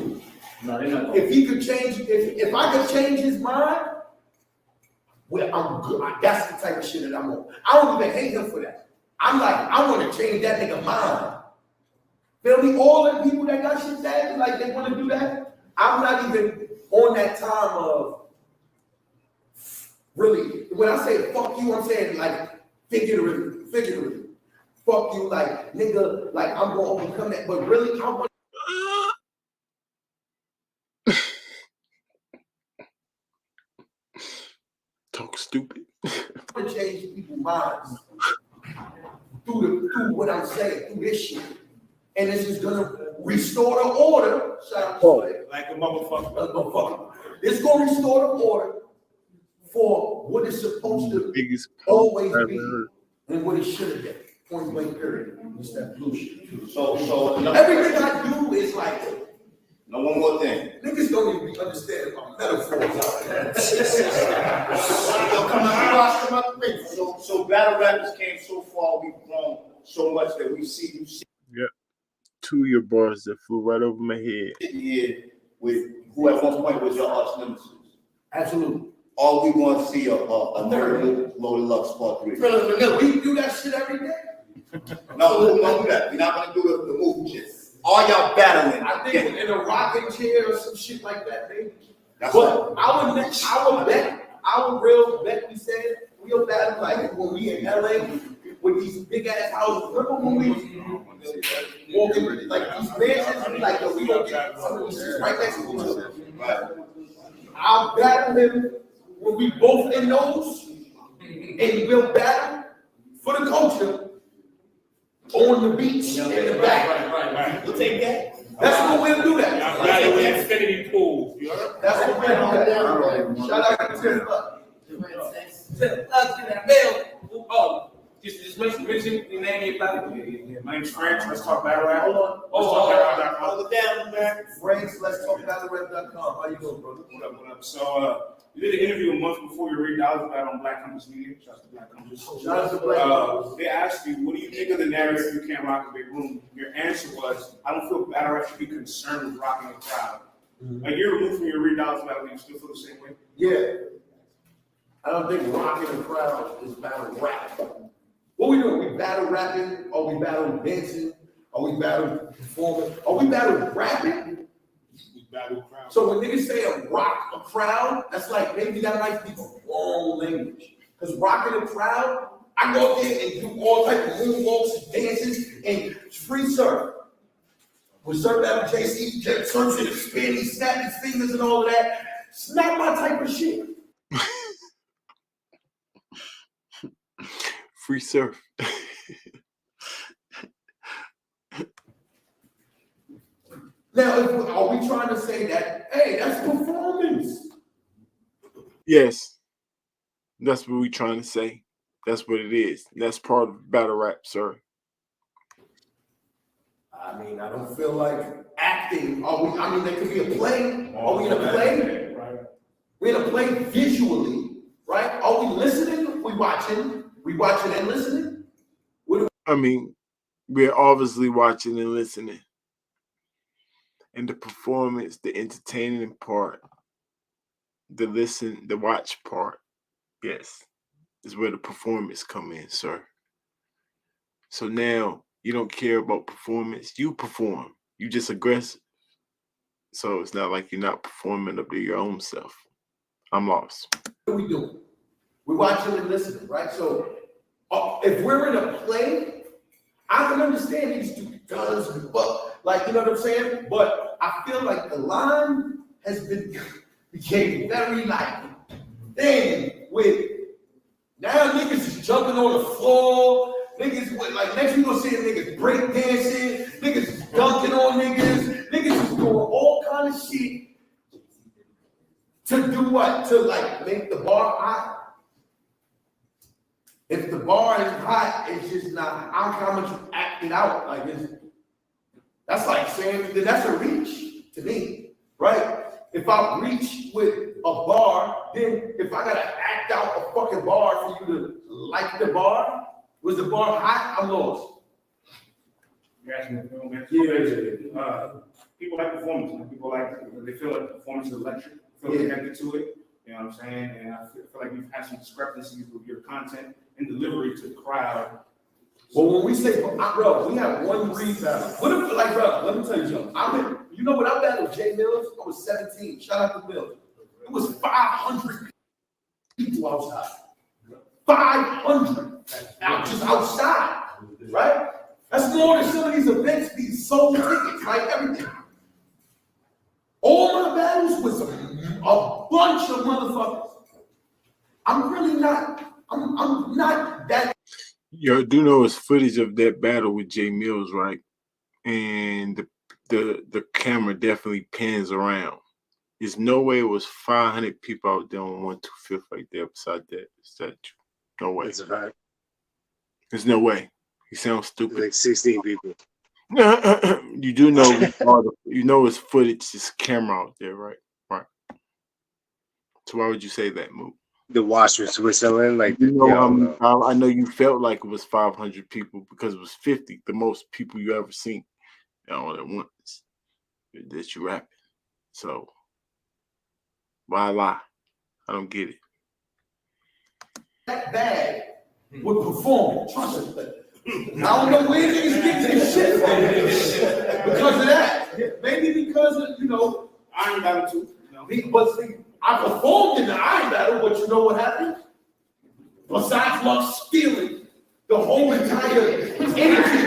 No, they're not. If he could change, if I could change his mind, well, I'm good. That's the type of shit that I'm on. I don't even hate him for that. I'm like, I want to change that nigga mind. Feel me? All the people that got shit that like they want to do that. I'm not even on that time of really. When I say fuck you, I'm saying like figuratively. Fuck you, like nigga, like I'm gonna become that. But really, I want. Talk stupid. To change people's minds through what I'm saying, through this shit. And this is gonna restore the order. Like a motherfucker. It's gonna restore the order for what it's supposed to Biggest always I've be ever heard. and what it should have been. Point blank period. It's that blue shit. So Everything I do is like, no, one more thing. niggas don't even understand my metaphors out there. So battle rappers came so far, we've grown so much that we see you Yep. 2 of your bars that flew right over my head. sitting here with who at one point was your arch nemesis. Absolutely. All we want to see a nerd loaded Lux part 3. We do that shit every day. No, we don't do that. We're not gonna do the move shit. All y'all battling. I think in a rocking chair or some shit like that, maybe. That's But our real bet we said, we'll battle like when we in LA with these big ass houses. Remember when we walking like these mansions and like, yo, we gonna get some of these shit right next to each other. right. I'll battle him when we both in those, and we'll battle for the culture on the beach in the back. Right. We'll take that. That's what we'll do that. Y'all got it with infinity pools. You heard? That's what we'll do that. Shout out to Tim Buck. Just mention your name, your battle. My name's French. Let's talk battle rap. Hold on. Hold it down, man. Franks, let's talk battlerap.com. How you doing, brother? What up? So, you did an interview a month before your $8 battle on Black Compass Media. Shout out to Black Compass. Shout out to Black. They asked you, what do you think of the narrative you can't rock a big room? Your answer was, I don't feel battle rap should be concerned with rocking a crowd. A year removed from your $8 battle, do you still feel the same way? Yeah. I don't think rocking the crowd is battle rap. What we doing? We battle rapping? Are we battle dancing? Are we battle performing? Are we battle rapping? We battle crowd. So when niggas say a rock a crowd, that's like maybe that might be the wrong language. Because rocking a crowd, I go up there and do all type of moonwalks, dances, and free surf. We surf out JC, surfing and spinning, snapping his fingers and all of that. It's not my type of shit. Free surf. Now, are we trying to say that, hey, that's performance? Yes. That's what we're trying to say. That's what it is. That's part of battle rap, sir. I mean, I don't feel like acting. I mean, there could be a play. Are we in a play? We're in a play visually, right? Are we listening? We watching and listening? I mean, we're obviously watching and listening. And the performance, the entertaining part, the watch part, yes, is where the performance come in, sir. So now you don't care about performance. You perform. You just aggressive. So it's not like you're not performing up to your own self. I'm lost. What are we doing? We're watching and listening, right? So if we're in a play, I can understand these two guns, but like, you know what I'm saying? But I feel like the line has became very like thin with now niggas is jumping on the floor. Niggas with like next we gonna see niggas break dancing, niggas is dunking on niggas is doing all kind of shit to do what? To like make the bar hot. If the bar is hot, it's just not how much you act it out. Like that's like saying that that's a reach to me, right? If I reach with a bar, then if I gotta act out a fucking bar for you to like the bar, was the bar hot? I'm lost. You're asking the film, man. Yeah. People like performance. People like they feel like the performance is electric. Feel connected to it. You know what I'm saying? And I feel like you've had some discrepancies with your content and delivery to the crowd. Well, when we say, bro, we have one rebound. What if, like, bro, let me tell you something. You know when I battled Jay Mills, I was 17. Shout out to Mills. It was 500 people outside. 500 just outside, right? That's more than some of these events, these sold tickets, right? Everything. All my battles was a bunch of motherfuckers. I'm really not, I'm not that. You do know it's footage of that battle with Jay Mills, right? And the camera definitely pans around. There's no way it was 500 people out there on 1/25 right there beside that statue. No way. That's a fact. There's no way. He sounds stupid. Like 16 people. You do know you know it's footage, it's camera out there, right? Right. So why would you say that, Mook? The watch was Switzerland, like you know, I know you felt like it was 500 people because it was 50, the most people you ever seen all at once that you rapping. So why lie? I don't get it. That bad with performing. Trust me. I don't know where niggas get this shit from because of that. Maybe because of, you know, Iron Battle too. But see, I performed in the Iron Battle, but you know what happened? Besides Lux stealing the whole entire energy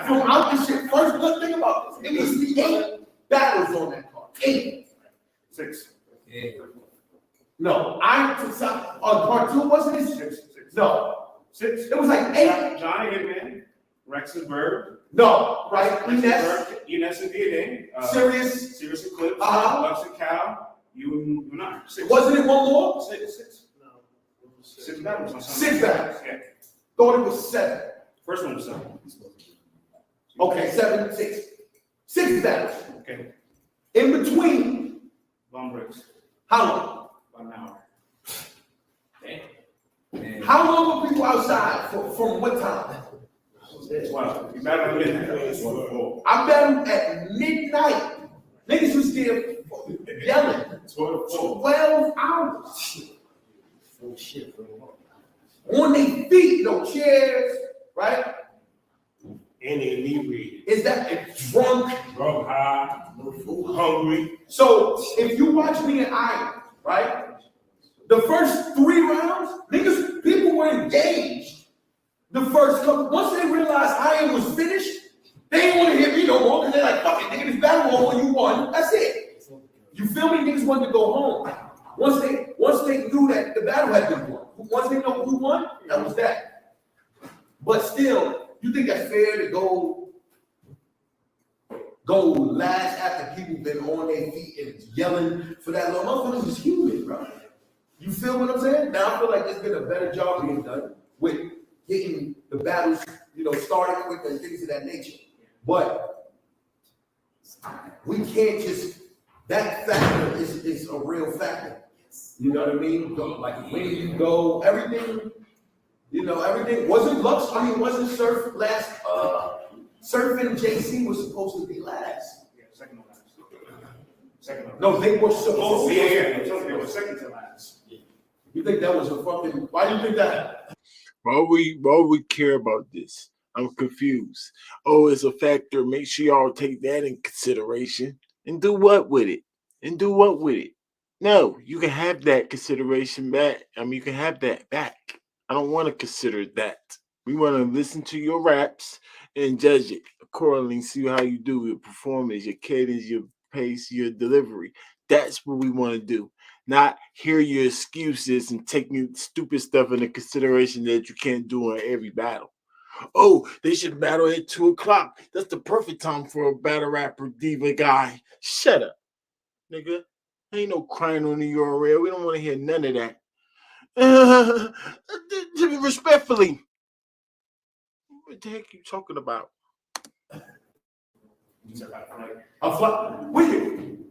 from out the shit. First, let's think about this. It was the 8 battles on that card. 8. 6. Yeah. No, part 2 wasn't it? 6. No. 6. It was like 8. Johnny Hitman, Rex and Bird. No, right? Ines and DNA. Serious Eclipse. Lux and Cal. You and I. 6. Wasn't it one more? 6. No. 6 battles. 6 battles. Yeah. Thought it was 7. First one was 7. Okay, 7, 6. 6 battles. Okay. In between. Long breaks. How long? About an hour. Damn. How long were people outside from what time? 12. You battled at midnight. I battled at midnight. Niggas was there yelling. 12 hours. On their feet, no chairs, right? And inebriated. Is that drunk? Drunk, high, hungry. So if you watch me in Iron, right? The first 3 rounds, people were engaged. The first couple, once they realized Iron was finished, they didn't want to hear me no more because they're like, fuck it, nigga, this battle over, you won. That's it. You feel me? Niggas wanted to go home. Once they knew that the battle had been won, once they know who won, that was that. But still, you think that's fair to go last after people been on their feet and yelling for that long? Motherfuckers is human, bro. You feel what I'm saying? Now I feel like there's been a better job being done with getting the battles, started quicker and things of that nature. But we can't just, that factor is a real factor. You know what I mean? Like when you go, everything, everything wasn't Lux. I mean, wasn't Surf last? Surf and JC was supposed to be last. Yeah, second to last. Second to last. No, they were supposed to be. They were second to last. You think that was a fucking? Why do you think that? Why we care about this? I'm confused. Oh, it's a factor. Make sure y'all take that in consideration. And do what with it? And do what with it? No, you can have that consideration back. I mean, you can have that back. I don't want to consider that. We want to listen to your raps and judge it accordingly, see how you do your performance, your cadence, your pace, your delivery. That's what we want to do. Not hear your excuses and taking stupid stuff into consideration that you can't do in every battle. Oh, they should battle at 2 o'clock. That's the perfect time for a battle rapper diva guy. Shut up, nigga. Ain't no crying on the URL. We don't want to hear none of that. Respectfully, what the heck you talking about? I'm flying. When you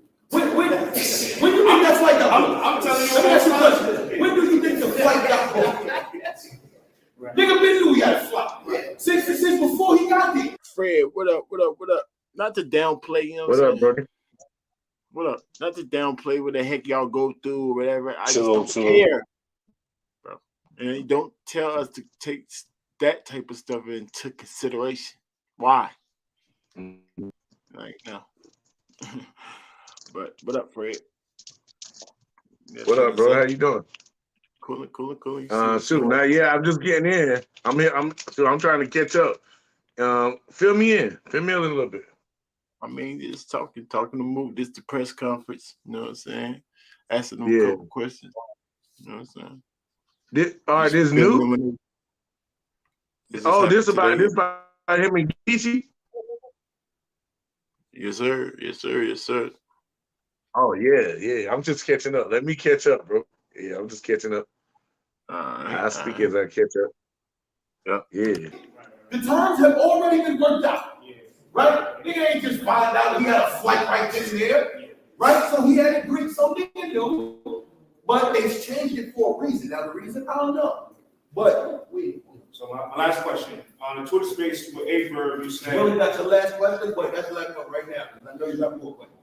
think that flight got booked? I'm telling you. Let me ask you a question. When do you think the flight got booked? Nigga been knew he had a flight. Since before he got there. Fred, what up? Not to downplay, you know What up, brother? What up? Not to downplay what the heck y'all go through or whatever. I just Shalom, don't shalom. care, bro. And you don't tell us to take that type of stuff into consideration. Why? Like, no. But what up, Fred? What up, bro? How you doing? Cool. Shoot, now, yeah, I'm just getting in. I'm here. I'm trying to catch up. Fill me in a little bit. I mean, just talking to Mook. This the press conference. You know what I'm saying? Asking them a couple questions. You know what I'm saying? This new. This about him and Geechee? Yes, sir. Oh yeah. I'm just catching up. Let me catch up, bro. Yeah, I'm just catching up. I'll speak as I catch up. Yeah. The terms have already been worked out, right? Nigga ain't just find out he had a flight right then and there, right? So he had agreed, so nigga knew, but they changed it for a reason. Now the reason, I don't know, but wait. So my last question on the Twitter space with Averb, you said. Really, that's your last question, but that's the last one right now. I know you have more questions.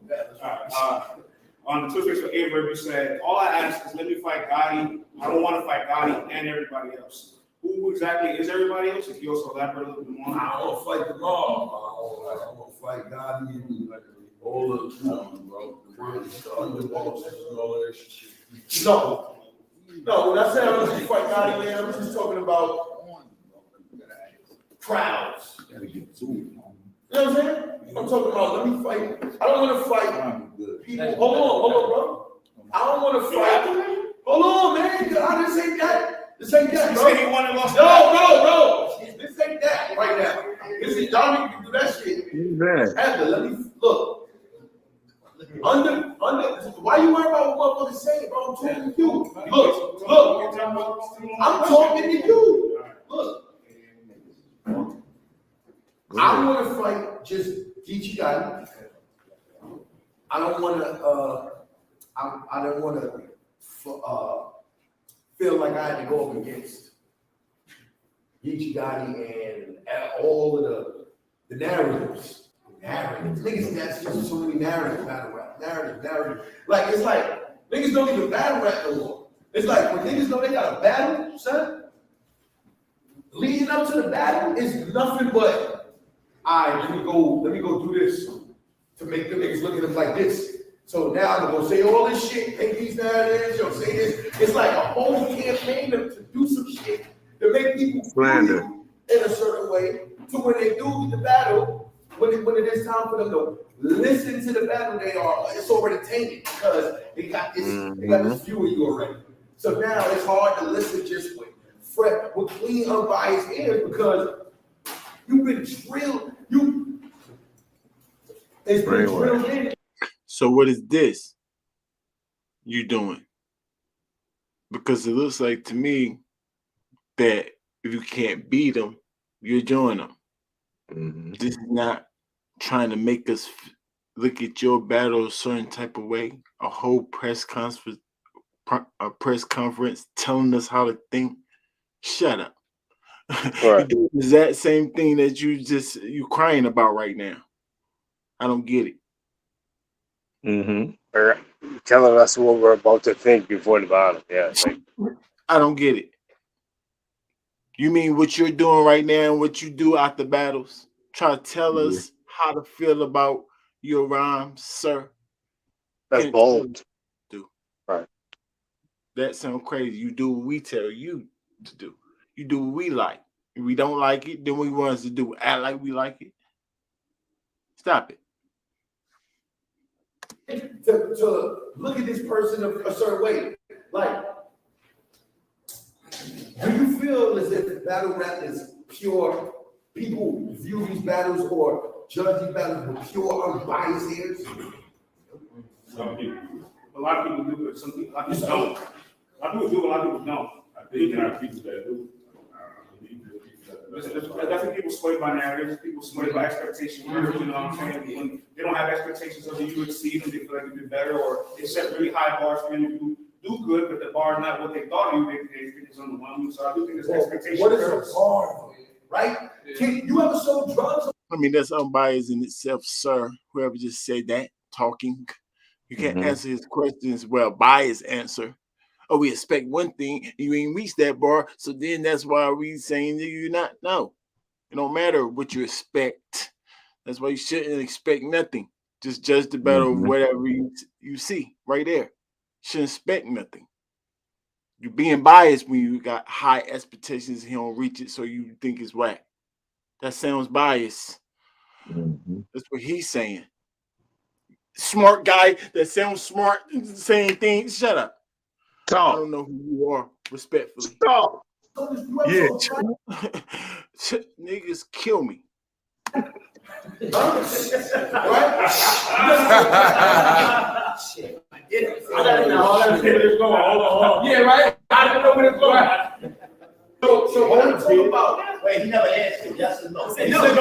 On the Twitter space with Averb, you said, all I ask is let me fight Gotti. I don't want to fight Gotti and everybody else. Who exactly is everybody else? If you also elaborate a little bit more. I don't want to fight the law. I don't want to fight Gotti and all the bro. The underbosses and all that shit. No, when I say I'm going to fight Gotti, man, I'm just talking about crowds. You know what I'm saying? I'm talking about, let me fight. I don't want to fight people. Hold on, bro. I don't want to fight. Hold on, man. This ain't that. This ain't that, bro. No. This ain't that right now. This is y'all need to do that shit. Heather, let me look. Under. Why you worried about what motherfuckers saying, bro? I'm talking to you. Look. I'm talking to you. Look. I want to fight just Geechee Gotti. I don't want to. I don't want to feel like I had to go up against Geechee Gotti and all of the narratives. Niggas got so many narratives, narrative. Like, it's like, niggas don't even battle rap no more. It's like, when niggas know they got a battle, son, leading up to the battle is nothing but, all right, let me go do this to make the niggas look at them like this. So now I'm gonna say all this shit, take these narratives, say this. It's like a whole campaign to do some shit to make people slander in a certain way, to when they do the battle, when it is time for them to listen to the battle, it's already tainted because they got this view of you already. So now it's hard to listen just with clean, unbiased ears because you've been drilled. It's been drilled in. So what is this you doing? Because it looks like to me that if you can't beat them, you join them. This is not trying to make us look at your battle a certain type of way. A whole press conference telling us how to think. Shut up. Right. Is that same thing that you crying about right now? I don't get it. Telling us what we're about to think before the battle. Yeah, it's like, I don't get it. You mean what you're doing right now and what you do after battles? Try to tell us how to feel about your rhymes, sir. That's bold. Do. Right. That sounds crazy. You do what we tell you to do. You do what we like. If we don't like it, then we want us to do act like we like it. Stop it. To look at this person a certain way. Like, do you feel as if battle rap is pure? People view these battles or judge these battles with pure, unbiased ears? Some people. A lot of people do it. Some people, a lot of people don't. A lot of people do, a lot of people don't. I think there are people that do. There's definitely people swayed by narratives, people swayed by expectations. You know what I'm saying? When they don't have expectations of you exceed them, they feel like you do better, or they set really high bars for you to do good, but the bar is not what they thought you. They think it's underwhelming. So I do think there's expectations. What is a bar, right? Can you ever sold drugs? I mean, that's unbiased in itself, sir. Whoever just said that, talking. You can't answer his questions. Well, biased answer. Oh, we expect one thing, you ain't reached that bar, so then that's why we saying that you're not. No, it don't matter what you expect. That's why you shouldn't expect nothing. Just judge the battle of whatever you see right there. Shouldn't expect nothing. You're being biased when you got high expectations. He don't reach it, so you think it's whack. That sounds biased. That's what he's saying. Smart guy that sounds smart, saying things. Shut up. Talk. I don't know who you are, respectfully. Talk. Yeah. Niggas kill me. I gotta know where it's going. Hold on. Yeah, right? I don't know where it's going. So what I'm talking about? Wait, he never answered. Yes or no? He said no. He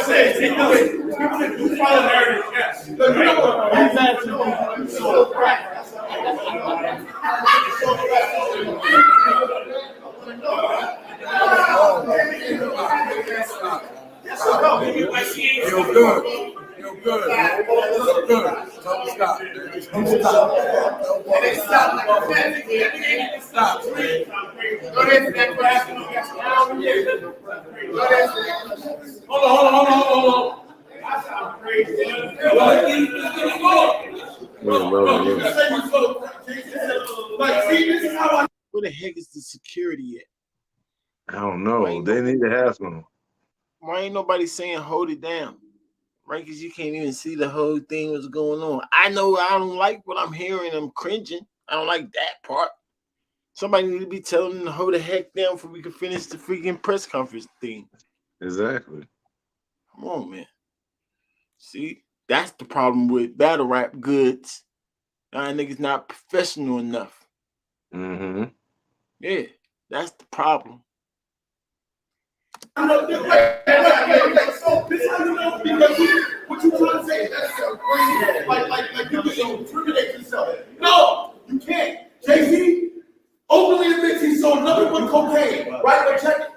said no. People that do follow narrative, yes. No, you know what? He's so right. Feel good. Feel good. Feel good. Stop. Stop. Hold on. I sound crazy. Where the heck is the security at? I don't know. They need to have some. Why ain't nobody saying hold it down? Right? Because you can't even see the whole thing what's going on. I know I don't like what I'm hearing. I'm cringing. I don't like that part. Somebody need to be telling them to hold the heck down before we can finish the freaking press conference thing. Exactly. Come on, man. See, that's the problem with battle rap goods. Y'all niggas not professional enough. Yeah, that's the problem. What you trying to say? That's so crazy. Like you can incriminate yourself. No, you can't. Jay-Z openly admits he sold nothing but cocaine. Right? But check it.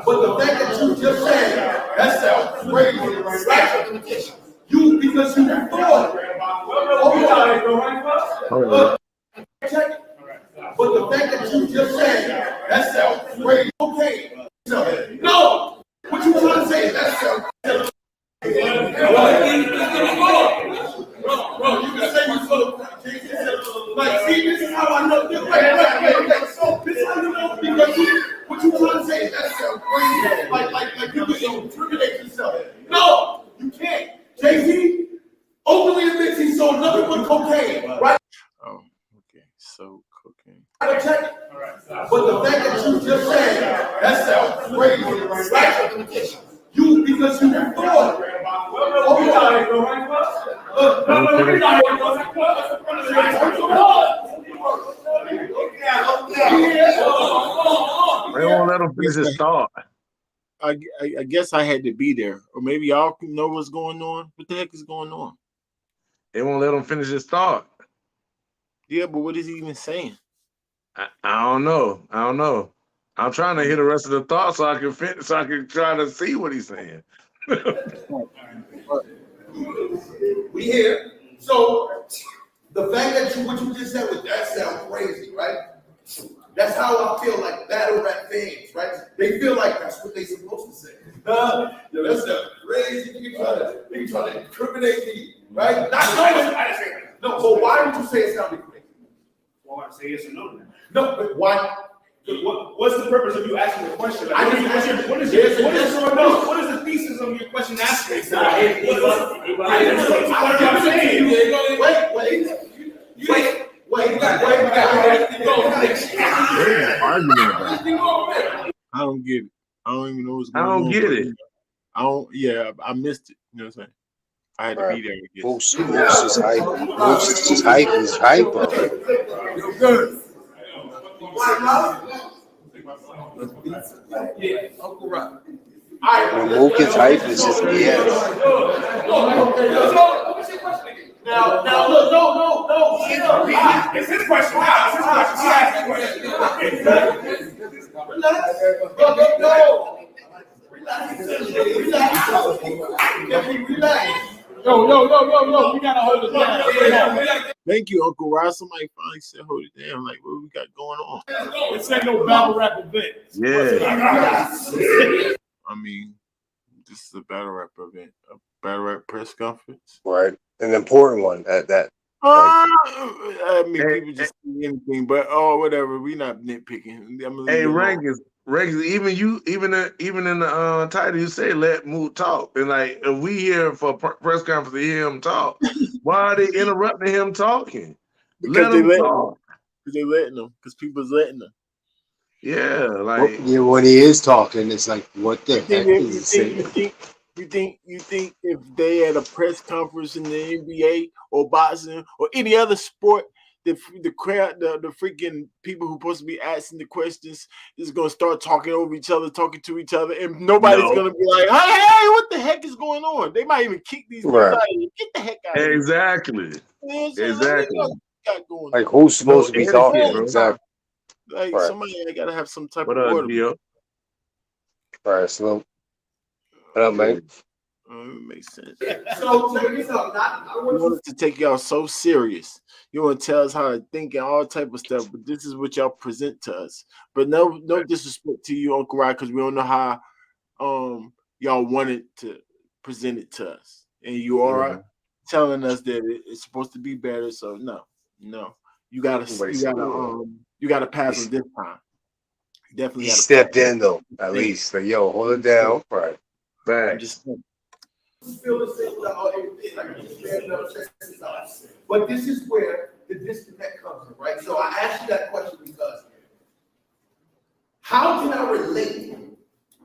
But the fact that you just said that sounds crazy. Right? You because you thought. Check it. But the fact that you just said that sounds crazy. Okay. No. What you trying to say? That sounds crazy. Bro, you can say you so like, see, this is how I know. Wait. So this is how you know because what you trying to say? That sounds crazy. Like you can incriminate yourself. No, you can't. Jay-Z openly admits he sold nothing but cocaine. Right? Oh, okay. So cocaine. Check. But the fact that you just said that sounds crazy. Right? You because you thought. They won't let them finish his thought. I guess I had to be there, or maybe y'all know what's going on. What the heck is going on? They won't let him finish his thought. Yeah, but what is he even saying? I don't know. I'm trying to hear the rest of the thought so I can finish, so I can try to see what he's saying. We here. So the fact that what you just said with that sounds crazy, right? That's how I feel like battle rap fans, right? They feel like that's what they supposed to say. Yo, that's crazy. Nigga trying to incriminate me, right? Not knowing. I didn't say that. No, but why would you say it sounded crazy? Well, I say yes or no. No, but why? What's the purpose of you asking the question? Like, what is the thesis of your question asking? Argument about it. I don't get it. I don't even know what's going on. I don't get it. I don't. Yeah, I missed it. You know what I'm saying? I had to be there. I guess. Mook's just hype. Mook's just hype. He's hype, bro. Good. Yeah, Uncle Rock. When Mook is hype, it's just BS. Now, look, no. It's his question. Relax. Yo, we gotta hold it down. Thank you, Uncle Ross. Somebody finally said, "Hold it down." Like, what we got going on? This ain't no battle rap event. Yeah. I mean, this is a battle rap event, a battle rap press conference. Right, an important one at that. I mean, people just say anything, but whatever. We not nitpicking. Hey, Regs, even in the title, you say let Mook talk, and like if we here for a press conference to hear him talk, why are they interrupting him talking? Because they letting them. Because they letting them. Because people's letting them. Yeah, like when he is talking, it's like, what the heck is he saying? You think if they had a press conference in the NBA or boxing or any other sport, the crowd, the freaking people who supposed to be asking the questions is gonna start talking over each other, talking to each other, and nobody's gonna be like, hey, what the heck is going on? They might even kick these guys out of here. Get the heck out of here. Exactly. Like, who's supposed to be talking, bro? Exactly. Like somebody gotta have some type of order. Gio? All right, Slim. What up, man? It makes sense. So check this out. I want to take y'all so serious. You want to tell us how to think and all type of stuff, but this is what y'all present to us. But no disrespect to you, Uncle Rod, because we don't know how y'all wanted to present it to us, and you are telling us that it's supposed to be better. So no, you gotta pass on this time. You definitely. He stepped in though, at least. Like, yo, hold it down, right? Back. Just feel the same but this is where the disconnect comes in, right? So I asked you that question because how can I relate?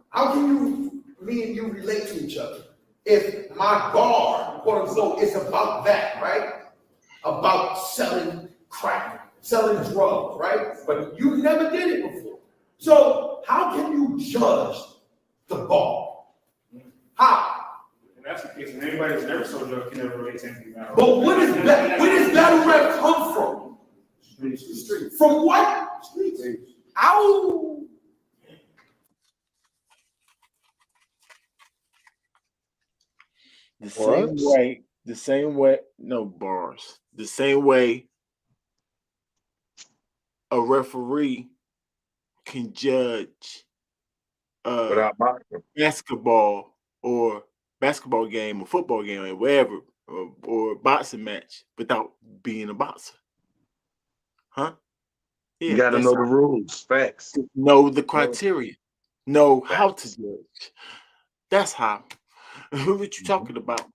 How can me and you relate to each other if my bar, quote unquote, is about that, right? About selling crack, selling drugs, right? But you never did it before. So how can you judge the bar? How? If that's the case, and anybody that's never sold drugs can never relate to anything about it. But where does battle rap come from? Street. From what? Streets. Ow! The same way, no bars. The same way a referee can judge basketball or basketball game or football game or wherever or boxing match without being a boxer. Huh? Yeah, you gotta know the rules. Facts. Know the criteria. Know how to judge. That's how. What you talking about?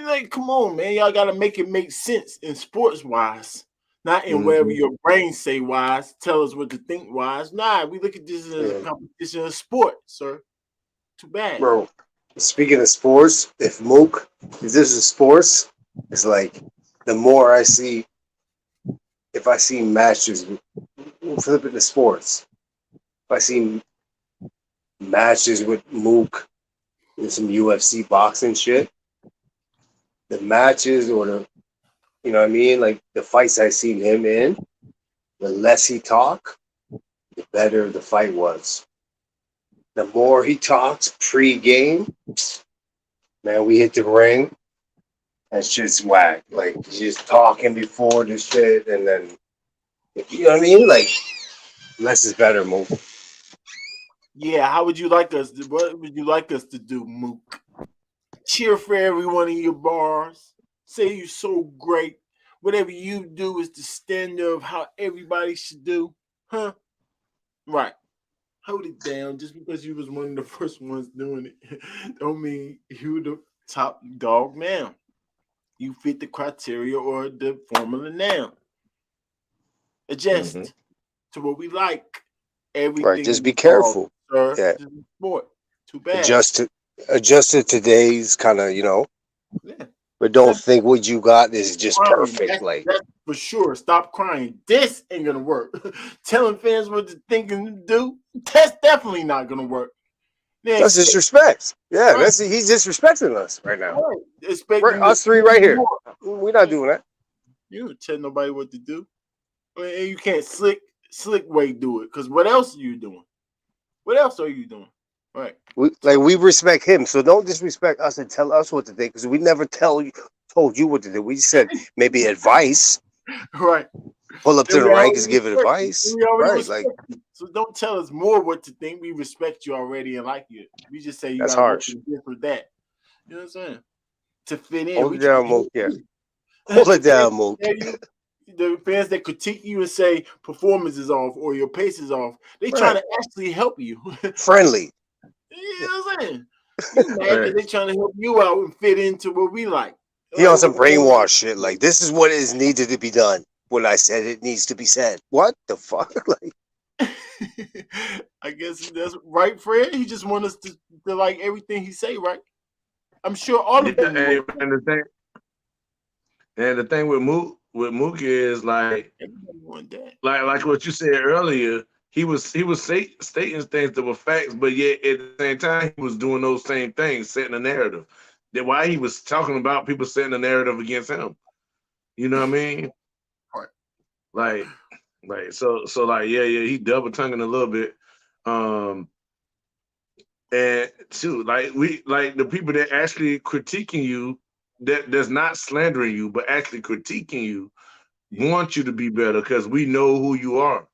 Like, come on, man. Y'all gotta make it make sense in sports wise. Not in wherever your brain say wise, tell us what to think wise. Nah, we look at this as a competition of sport, sir. Too bad. Bro, speaking of sports, if this is sports, it's like the more I see, if I see matches, we'll flip it to sports. If I see matches with Mook and some UFC boxing shit, the matches or the, you know what I mean? Like the fights I seen him in, the less he talk, the better the fight was. The more he talks pre-game, man, we hit the ring. That's just whack. Like, he's just talking before the shit, and then, you know what I mean? Like, Less is better, Mook. Yeah, how would you like us? What would you like us to do, Mook? Cheer for everyone in your bars. Say you're so great. Whatever you do is the standard of how everybody should do, huh? Right. Hold it down. Just because you was one of the first ones doing it, don't mean you the top dog now. You fit the criteria or the formula now. Adjust to what we like. Everything Right. Just be involved, careful. sir. Yeah. This is sport. Too bad. Adjust to today's kind of, Yeah. but don't think what you got is just perfect. That's for sure. Stop crying. This ain't gonna work. Telling fans what to think and do, that's definitely not gonna work. That's disrespect. Yeah, right. He's disrespecting us right now. Right. Us three right here. We're not doing that. You don't tell nobody what to do. And you can't slick way do it. Because what else are you doing? What else are you doing? Right. We respect him, so don't disrespect us and tell us what to think, because we never told you what to do. We said maybe advice. Right. Pull up to the rankings, give it advice. Right. So don't tell us more what to think. We respect you already and like you. We just say you that's harsh. For that. You know what I'm saying? To fit in. Hold it down, Mook. Yeah. Hold it down, Mook. The fans that critique you and say performance is off or your pace is off, they trying to actually help you. Friendly. You know what I'm saying? You mad that they trying to help you out and fit into what we like. He on some brainwash shit. Like, this is what is needed to be done. When I said it needs to be said. What the fuck? Like, I guess that's right, Fred. He just want us to like everything he say, right? I'm sure all of them. And the thing with Mook is like what you said earlier. He was stating things that were facts, but yet at the same time he was doing those same things, setting a narrative. That why he was talking about people setting a narrative against him. You know what I mean? Right. Like so yeah, he double tonguing a little bit. And too, like the people that actually critiquing you, that's not slandering you, but actually critiquing you, want you to be better because we know who you are.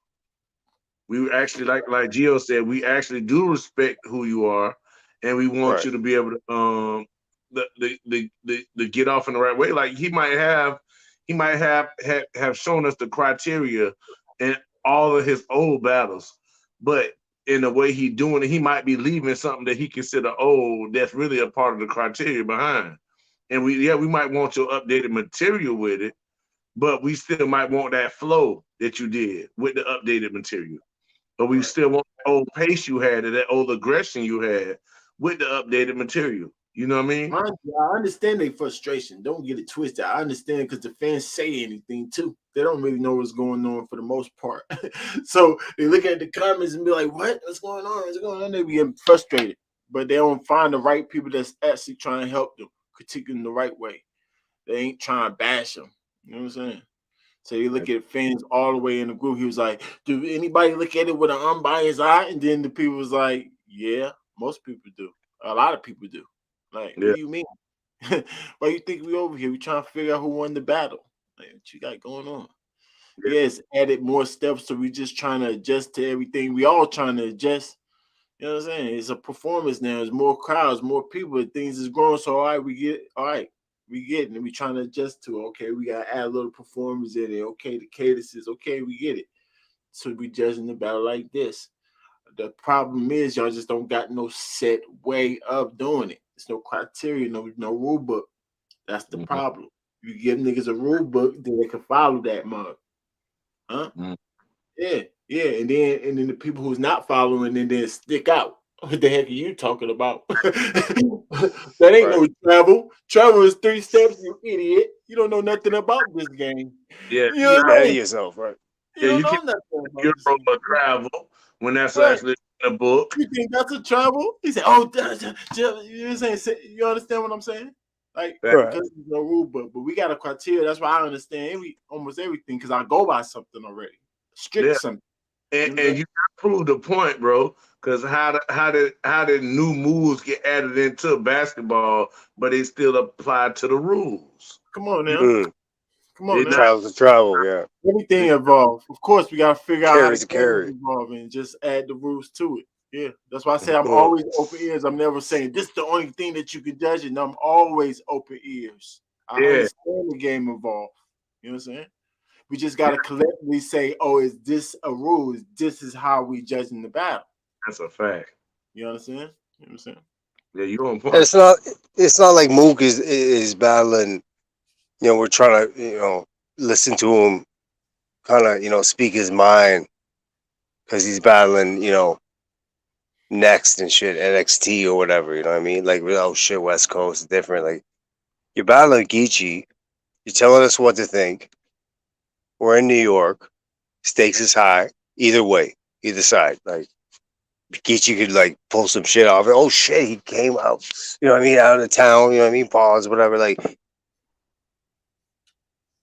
We actually, like Gio said, we actually do respect who you are, and we want you to be able to the get off in the right way. Like he might have shown us the criteria in all of his old battles, but in the way he doing it, he might be leaving something that he consider old that's really a part of the criteria behind. And we might want your updated material with it, but we still might want that flow that you did with the updated material. But we still want the old pace you had and that old aggression you had with the updated material. You know what I mean? I understand their frustration. Don't get it twisted. I understand because the fans say anything too. They don't really know what's going on for the most part. So they look at the comments and be like, what's going on? What's going on? They be getting frustrated. But they don't find the right people that's actually trying to help them, critiquing the right way. They ain't trying to bash them. You know what I'm saying? So you look at fans all the way in the group. He was like, do anybody look at it with an unbiased eye? And then the people was like, yeah, most people do. A lot of people do. Like, what do you mean? Why you think we over here? We trying to figure out who won the battle. Like, what you got going on? Yes, added more steps, so we just trying to adjust to everything. We all trying to adjust. You know what I'm saying? It's a performance now. There's more crowds, more people. Things is growing. So we get it, and we trying to adjust to it. Okay, we gotta add a little performance in it. Okay, the cadences. Okay, we get it. So we judging the battle like this. The problem is y'all just don't got no set way of doing it. There's no criteria, no rule book. That's the problem. You give niggas a rule book, then they can follow that mug. Huh? Yeah. And then the people who's not following and then stick out. What the heck are you talking about? That ain't no travel. Travel is 3 steps, you idiot. You don't know nothing about this game. Yeah, you know ahead of yourself, right? Yeah, you can't you're a travel when that's actually in a book. You think that's a travel? He said, "Oh, you understand what I'm saying?" Like, because there's no rule book, but we got a criteria. That's why I understand almost everything because I go by something already, strict something. And you proved the point, bro. Because how did new moves get added into basketball, but they still apply to the rules? Come on now. Come on, They man. not- Travel to travel, yeah. Everything evolved. Of course, we gotta figure out how Carries the a game carry. evolve and just add the rules to it. Yeah, that's why I say I'm Mhm. always open ears. I'm never saying this is the only thing that you can judge it. No, I'm always open ears. I Yeah. understand the game evolve. You know what I'm saying? We just gotta collectively say, "Oh, is this a rule? This is how we judging the battle." That's a fact. You understand? You know what I'm saying? Yeah, you on And point. it's not like Mook is battling. You know, we're trying to listen to him, kind of speak his mind because he's battling next and shit NXT or whatever. You know what I mean? Like, oh shit, West Coast is different. Like, you're battling Geechee. You're telling us what to think. We're in New York. Stakes is high. Either way, either side. Like, Geechee could like pull some shit off. Oh shit, he came out. You know what I mean? Out of town. You know what I mean? Pause, whatever. Like,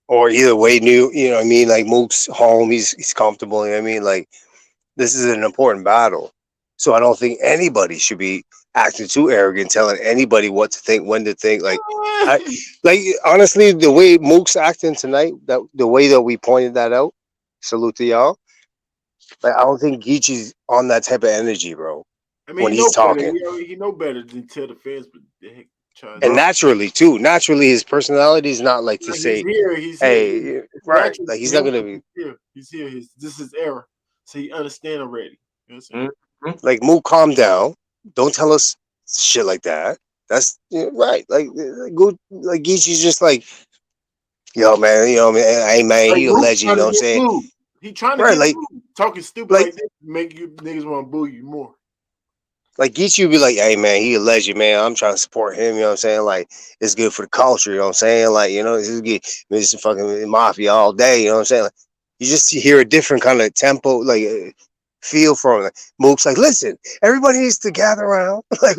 or either way, you know what I mean? Like, Mook's home. He's comfortable. You know what I mean? Like, this is an important battle. So I don't think anybody should be acting too arrogant, telling anybody what to think, when to think. Like, honestly, the way Mook's acting tonight, that the way that we pointed that out, salute to y'all. Like, I don't think Geechee's on that type of energy, bro. I mean, When he he's know better. talking, He know better than tell the fans, but the heck, try and to. naturally too, naturally his personality is not like to Like say, he's here. "Hey, It's right." natural Like, he's for not him gonna 'cause be He's here. This is era, so he understand already. You know what I'm saying? like, Mook, calm down. Don't tell us shit like that. That's right. Like, go. Like, Geechee's just like, yo, man. You know, man. Hey, man. Like He a Mook legend. You trying know to what I'm get saying? booed. He trying to Right. get booed. Talking stupid Like like this make you niggas want to boo you more. Like, Geechee would be like, hey, man, he a legend, man. I'm trying to support him. You know what I'm saying? Like, it's good for the culture. You know what I'm saying? Like, this is good. This is fucking mafia all day. You know what I'm saying? Like, you just hear a different kind of tempo, like, feel from it. Mook's like, listen, everybody needs to gather around. Like,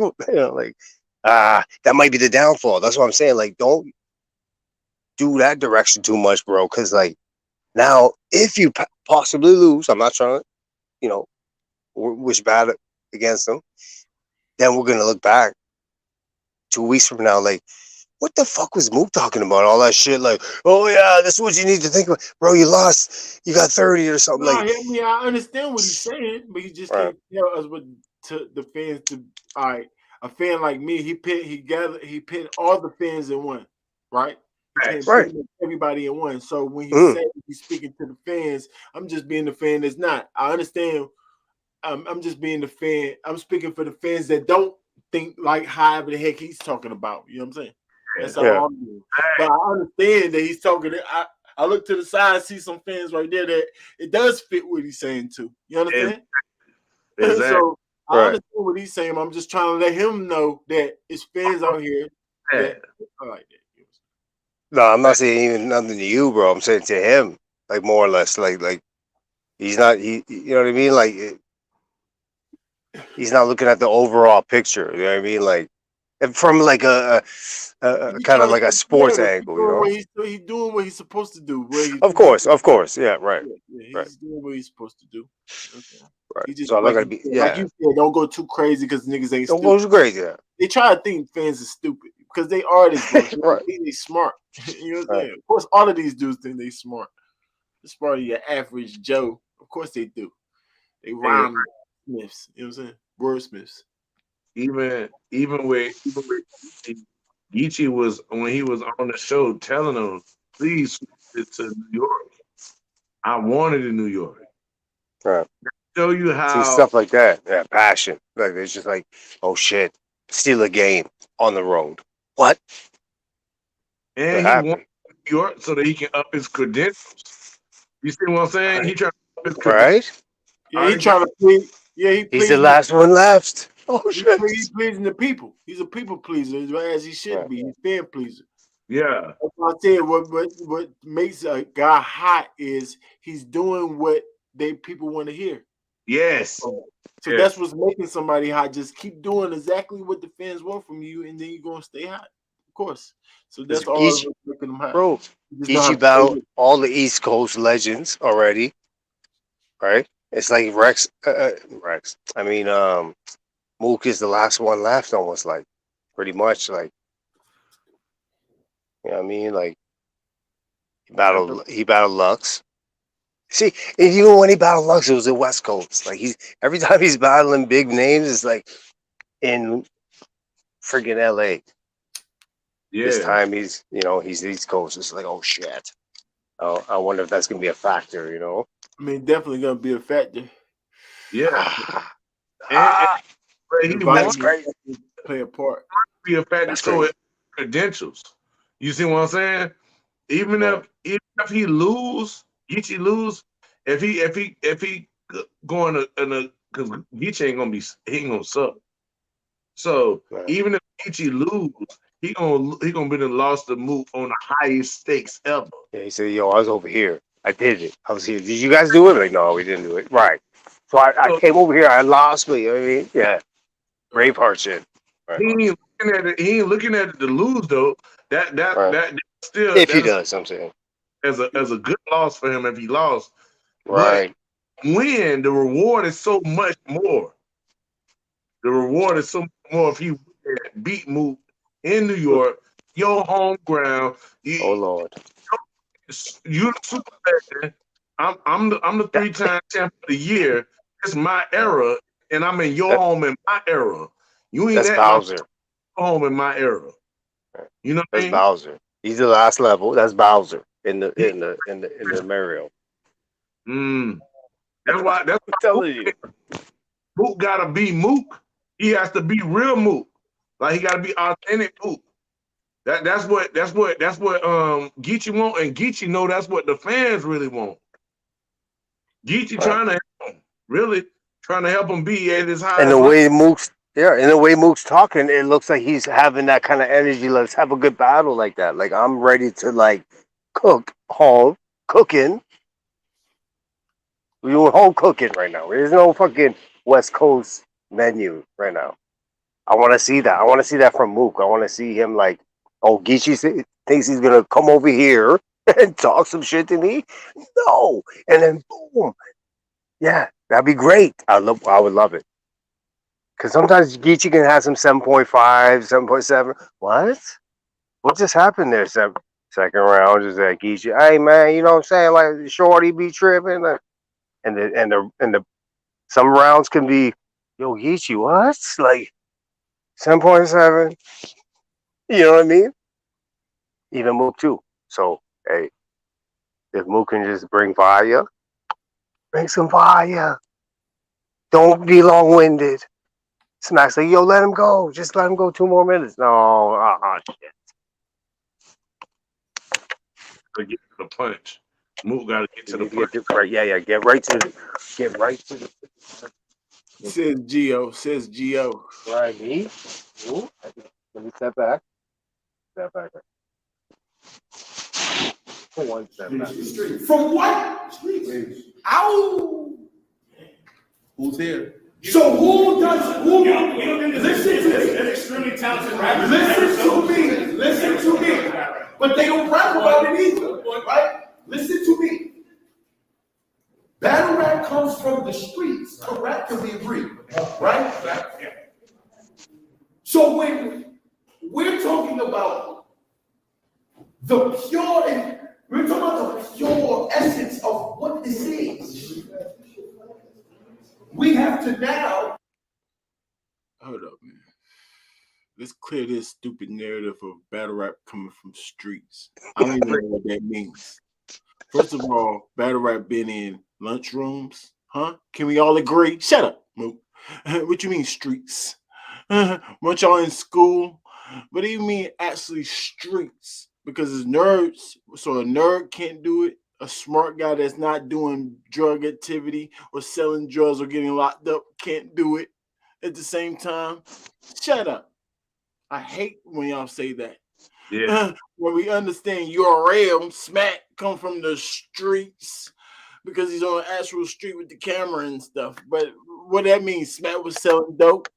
that might be the downfall. That's what I'm saying. Like, don't do that direction too much, bro. Because, like, now, if you possibly lose, I'm not trying to, wish bad against them, then we're going to look back 2 weeks from now, like, what the fuck was Mook talking about? All that shit, like, oh yeah, this is what you need to think about, bro. You lost, you got 30 or something. No, Like, I mean, I understand what he's saying, but he just right. can't tell us what to the fans to. All right, a fan like me, he pit all the fans in one, right? He can't Right. put everybody in one. So when he said he's speaking to the fans, I'm just being the fan that's not. I understand. I'm just being the fan. I'm speaking for the fans that don't think like however the heck he's talking about. You know what I'm saying? That's all I'm doing. But I understand that he's talking. I look to the side and see some fans right there that it does fit what he's saying too. You understand? Exactly. So I understand what he's saying. I'm just trying to let him know that it's fans out here that are like that. No, I'm not saying even nothing to you, bro. I'm saying to him, like, more or less, like he's not. You know what I mean? Like, he's not looking at the overall picture. You know what I mean? Like, from like a kind of like a sports angle, you know? He's doing what he's supposed to do. Of course, yeah, right. He's doing what he's supposed to do. Okay. Right. He just So I'm not like, gonna be, like you said, don't go too crazy because niggas ain't Don't stupid. go crazy. Yeah. They try to think fans are stupid because they are this, bro. Right. They think they smart. You know what I'm saying? Of course, all of these dudes think they smart. It's probably your average Joe. Of course they do. They rhyme smiths. You know what I'm saying? Wordsmiths. Even with Geechee was, when he was on the show, telling them, please switch it to New York. I wanted in New York. Right. Show you how See, stuff like that. Yeah, passion. Like, it's just like, oh shit, steal a game on the road. What? and he wanted New York so that he can up his credentials. You see what I'm saying? He trying to up his credentials. Right? Yeah, he trying to please. Yeah, he's the last one left. Oh shit. He's pleasing the people. He's a people pleaser, as he should be. He's a fan pleaser. Yeah. That's what I said. What makes a guy hot is he's doing what people want to hear. Yes. So that's what's making somebody hot. Just keep doing exactly what the fans want from you, and then you're gonna stay hot. Of course. So that's all that's making them hot. Bro, Geechee battled all the East Coast legends already. Right? It's like Rex. I mean, Mook is the last one left, almost, like, pretty much, like, you know what I mean? Like, He battled Lux. See, and even when he battled Lux, it was in West Coast. Like every time he's battling big names, it's like in friggin' LA. This Yeah. time he's East Coast. It's like, oh shit. Oh, I wonder if that's gonna be a factor, I mean, definitely gonna be a factor. Yeah. And he That's wants great. Play a part. to be a factor, That's so great. credentials. You see what I'm saying? Even if he lose, Geechee lose, if he going in a because Geechee ain't gonna be he ain't gonna suck. So Right. even if Geechee lose, he gonna be the lost the move on the highest stakes ever. Yeah, he said, yo, I was over here. I did it. I was here. Did you guys do it? Like, no, we didn't do it. Right. So I So came over here. I lost, but you know what I mean? Yeah. Braveheart shit. Right. he ain't looking at it. He ain't looking at it to lose though. Right. That still If he that's does, I'm saying. as a good loss for him if he lost. Right. But win, the reward is so much more. The reward is so much more if he beat Mook in New York, your home ground. Oh Lord. You the super legend. I'm the 3-time champ of the year. It's my era, and I'm in your home in my era. You ain't That's at my Bowser. home in my era. You know what I That's mean? Bowser. He's the last level. That's Bowser in the Mario. That's why I'm telling you. Mook gotta be Mook. He has to be real Mook. Like he gotta be authentic Mook. That's what Geechee want, and Geechee know that's what the fans really want. Geechee trying to help him, really trying to help him be at his highest And the level. way Mook's talking, it looks like he's having that kind of energy. Let's have a good battle like that. Like I'm ready to like cook home cooking. We're doing home cooking right now. There's no fucking West Coast menu right now. I want to see that. I want to see that from Mook. I want to see him like, oh, Geechee thinks he's gonna come over here and talk some shit to me. No, and then boom, yeah, that'd be great. I would love it. Because sometimes Geechee can have some 7.5, 7.7. What? What just happened there? Second round, just that Geechee. Hey man, you know what I'm saying? Like Shorty be tripping, and the some rounds can be, yo Geechee, what? Like 7.7. You know what I mean? Even Mook too. So hey, if Mook can just bring some fire. Don't be long winded. Smack's like, yo, let him go. Just let him go 2 more minutes. No, shit. To get to the punch. Mook got to get to the punch. Right, yeah. Get right to the. Says Gio. Right, me. Ooh, let me step back. Step back. One step back. From what? Ow! Who's here? So who listen to me? An extremely talented rapper. Listen to me. But they don't rap about it either, right? Listen to me. Battle rap comes from the streets, correct? Can we agree? Right? Yeah. So when we're talking about the pure essence of what this is, we have to now. Hold up, man. Let's clear this stupid narrative of battle rap coming from streets. I don't even know what that means. First of all, battle rap been in lunchrooms, huh? Can we all agree? Shut up, Mook. What you mean streets? Weren't y'all in school? What do you mean actually streets? Because it's nerds, so a nerd can't do it. A smart guy that's not doing drug activity or selling drugs or getting locked up can't do it at the same time. Shut up. I hate when y'all say that. Yeah. When we understand URL, Smack come from the streets because he's on the actual street with the camera and stuff. But what that means, Smack was selling dope.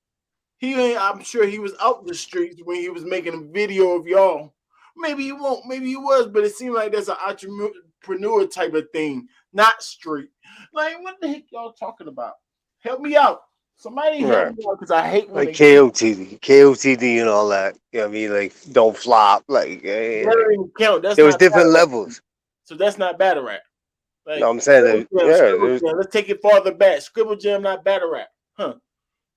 I'm sure he was out the streets when he was making a video of y'all. Maybe he won't, maybe he was, but it seemed like that's an entrepreneur type of thing, not street. Like, what the heck y'all talking about? Help me out. Somebody help me out because I hate when like KOTD and all that. You know what I mean? Like, don't flop. Like, that don't even count. That's there was not different battle rap. levels. So that's not battle rap. Like, No, I'm saying that. Scribble Jam, let's take it farther back. Scribble Jam, not battle rap, huh?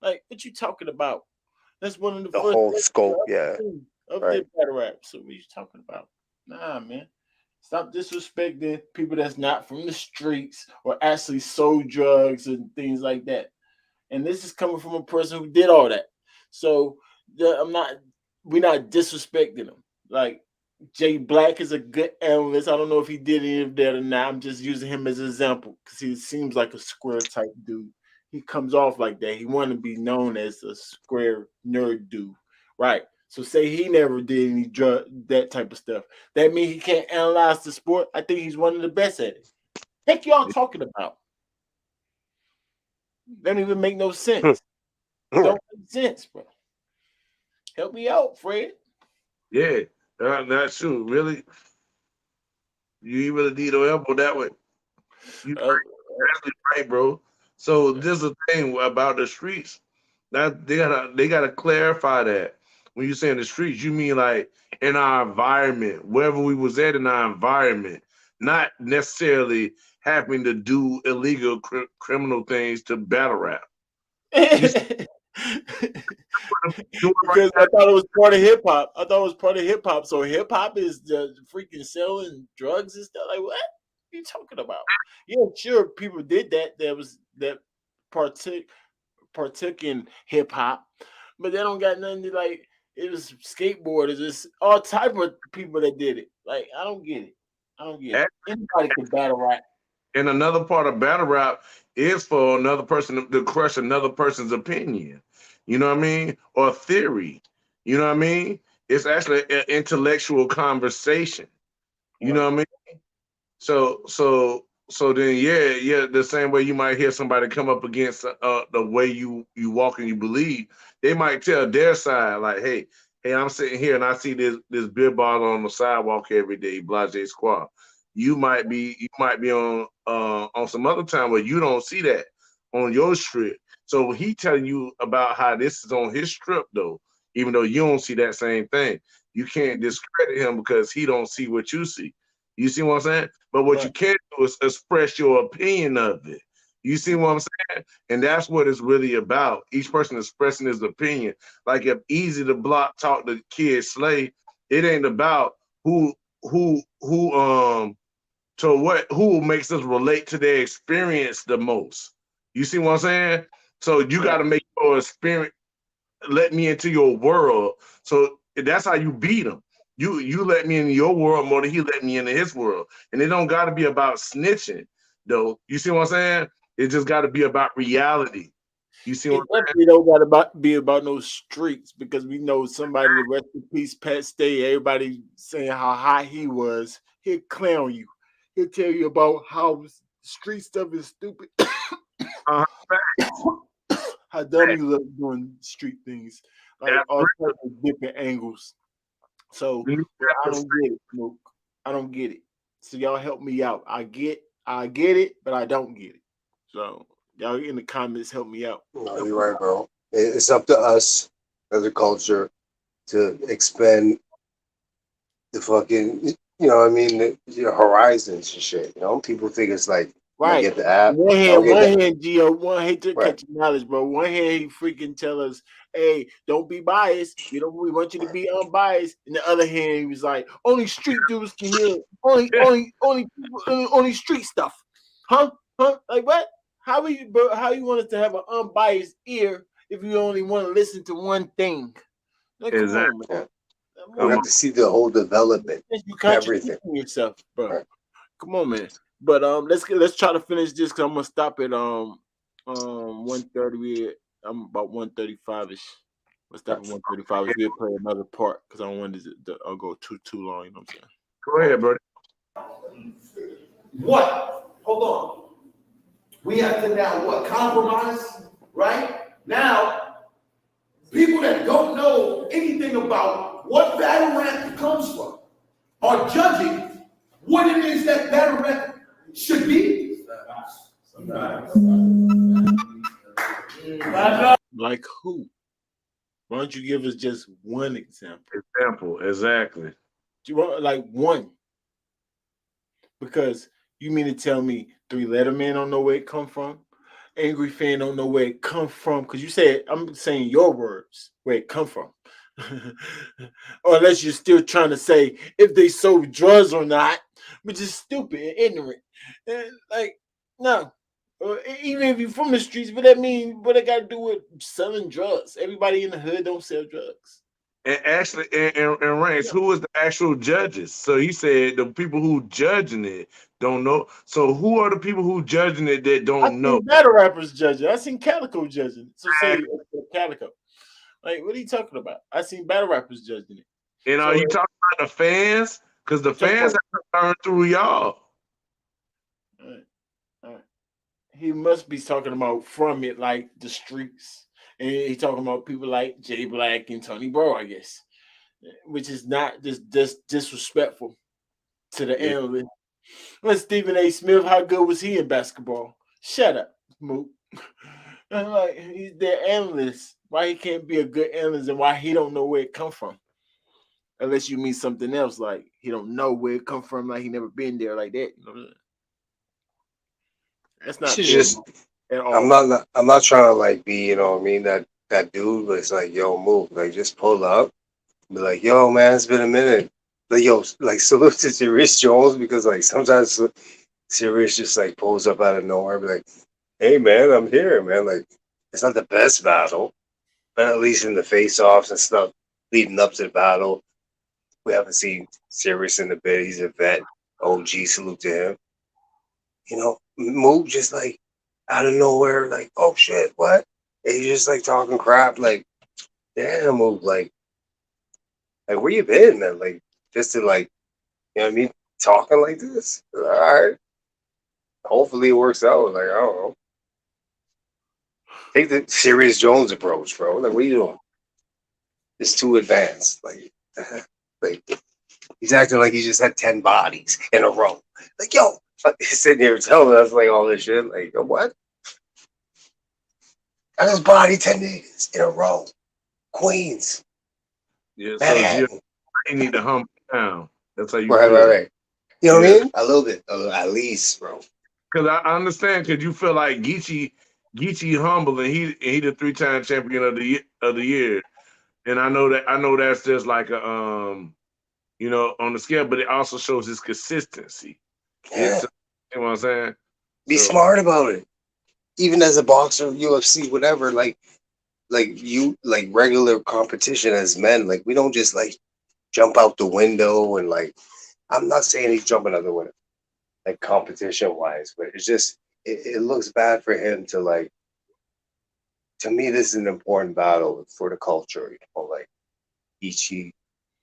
Like, what you talking about? That's one of the first whole scope, of right. the battle rap. So what you talking about? Nah, man. Stop disrespecting people that's not from the streets or actually sold drugs and things like that. And this is coming from a person who did all that. So we're not disrespecting him. Like, Jay Black is a good analyst. I don't know if he did any of that or not. I'm just using him as an example because he seems like a square type dude. He comes off like that. He want to be known as a square nerd dude, right? So say he never did any that type of stuff. That means he can't analyze the sport. I think he's one of the best at it. Heck, y'all talking about? Don't even make no sense. Don't make sense, bro. Help me out, Fred. Yeah, that's true. Really, you really need no elbow that way. You right, bro. So this is the thing about the streets. That they gotta clarify that. When you say in the streets, you mean like in our environment, wherever we was at in our environment, not necessarily having to do illegal criminal things to battle rap. Because I thought it was part of hip hop. So hip hop is the freaking selling drugs and stuff. Like, what are you talking about? Yeah, sure, people did that. That partook in hip hop, but they don't got nothing to like. It was skateboarders. It's all type of people that did it. Like, I don't get it. Anybody can battle rap. And another part of battle rap is for another person to crush another person's opinion. You know what I mean? Or theory. You know what I mean? It's actually an intellectual conversation. You know what I mean? So then yeah, the same way you might hear somebody come up against the way you walk and you believe, they might tell their side like, hey, I'm sitting here and I see this beer bottle on the sidewalk every day, blase squad. You might be on some other time where you don't see that on your strip. So he telling you about how this is on his strip though, even though you don't see that same thing. You can't discredit him because he don't see what you see. You see what I'm saying? But what you can do is express your opinion of it. You see what I'm saying? And that's what it's really about. Each person expressing his opinion. Like if Easy the Block talk to Kid Slay, it ain't about who makes us relate to their experience the most. You see what I'm saying? So you got to make your experience let me into your world. So that's how you beat them. You let me in your world more than he let me into his world. And it don't got to be about snitching, though. You see what I'm saying? It just got to be about reality. You see what I'm saying? It don't got to be about no streets because we know somebody, rest in peace, Pat Stay, everybody saying how hot he was. He'll clown you. He'll tell you about how street stuff is stupid. How dumb you look doing street things. Like all types of different angles. So I don't get it, Mook. I don't get it. So y'all help me out. I get it, but I don't get it. So y'all in the comments help me out. No, you're right, bro. It's up to us as a culture to expand the fucking, you know what I mean, your horizons and shit. You know, people think it's like, right. Get the app. One hand, Gio. One hate to catch knowledge, bro. One hand, he freaking tell us, "Hey, don't be biased. We want you to be unbiased." And the other hand, he was like, "Only street dudes can hear it. Only street stuff." Huh? Like what? How you want us to have an unbiased ear if you only want to listen to one thing? Like, exactly. Come on, you have to see the whole development. You contradicting yourself, bro. Right. Come on, man. But let's try to finish this because I'm gonna stop at 1:30. I'm about 1:35ish. Let's stop at 1:35ish. We'll play another part because I don't want to I'll go too long. You know what I'm saying? Go ahead, brother. What? Hold on. We have to now compromise, right? Now, people that don't know anything about what battle rap comes from are judging what it is that battle rap should be. Like who? Why don't you give us just one example? Exactly. Do you want like one? Because you mean to tell me 3-letter man don't know where it come from? Angry fan don't know where it come from? Because you said, I'm saying your words, where it come from. Or unless you're still trying to say if they sold drugs or not, which is stupid and ignorant. And like, no. Even if you're from the streets, but that mean what it got to do with selling drugs? Everybody in the hood don't sell drugs. And actually, and Rance, who was the actual judges? So he said the people who judging it don't know. So who are the people who judging it that I don't know? seen battle rappers judging. I seen Calico judging. So say Calico. Like, what are you talking about? I seen battle rappers judging it. And are So you talking about the fans? Because the Jump fans on. have to learn through y'all. All right. He must be talking about from it, like the streets, and he talking about people like Jay Black and Tony Bro, I guess, which is not just disrespectful to the analyst. Well, Stephen A. Smith, how good was he in basketball? Shut up, Mook. And like he's their analyst. Why he can't be a good analyst and why he don't know where it come from? Unless you mean something else, like he don't know where it come from, like he never been there like that. You know what I'm saying? That's not Should fair just. at all. I'm not trying to like be, you know what I mean, that dude, but it's like, yo, move, like just pull up, be like, yo, man, it's been a minute. Like, yo, like salute to Serious Jones, because like sometimes Serious just like pulls up out of nowhere, be like, hey man, I'm here, man. Like, it's not the best battle, but at least in the face-offs and stuff leading up to the battle, we haven't seen Serious in the bit. He's a vet. OG, salute to him. You know, Mook just like out of nowhere, like, oh shit, what? And he's just like talking crap, like, damn, Mook, like where you been, man? Like, just to like, you know what I mean, talking like this. All right, hopefully it works out. Like, I don't know. Take the Serious Jones approach, bro. Like, what are you doing? It's too advanced. Like, like he's acting like he just had 10 bodies in a row. Like, yo, he's sitting here telling us like all this shit. Like, yo, what? I just body 10 niggas in a row. Queens. Yeah, so Manhattan. you need to humble down. That's how you Right, feel. right. You know what I mean? A little bit, at least, bro. Because I understand, because you feel like Geechee humble, and he the 3-time champion of the year, and I know that's just like a you know, on the scale, but it also shows his consistency. Yeah. You know what I'm saying? Be smart about it. Even as a boxer, UFC, whatever, like you, like regular competition as men, like we don't just like jump out the window and like, I'm not saying he's jumping out the window, like competition wise, but it's just, it looks bad for him to like, to me, this is an important battle for the culture, you know, like Ichi,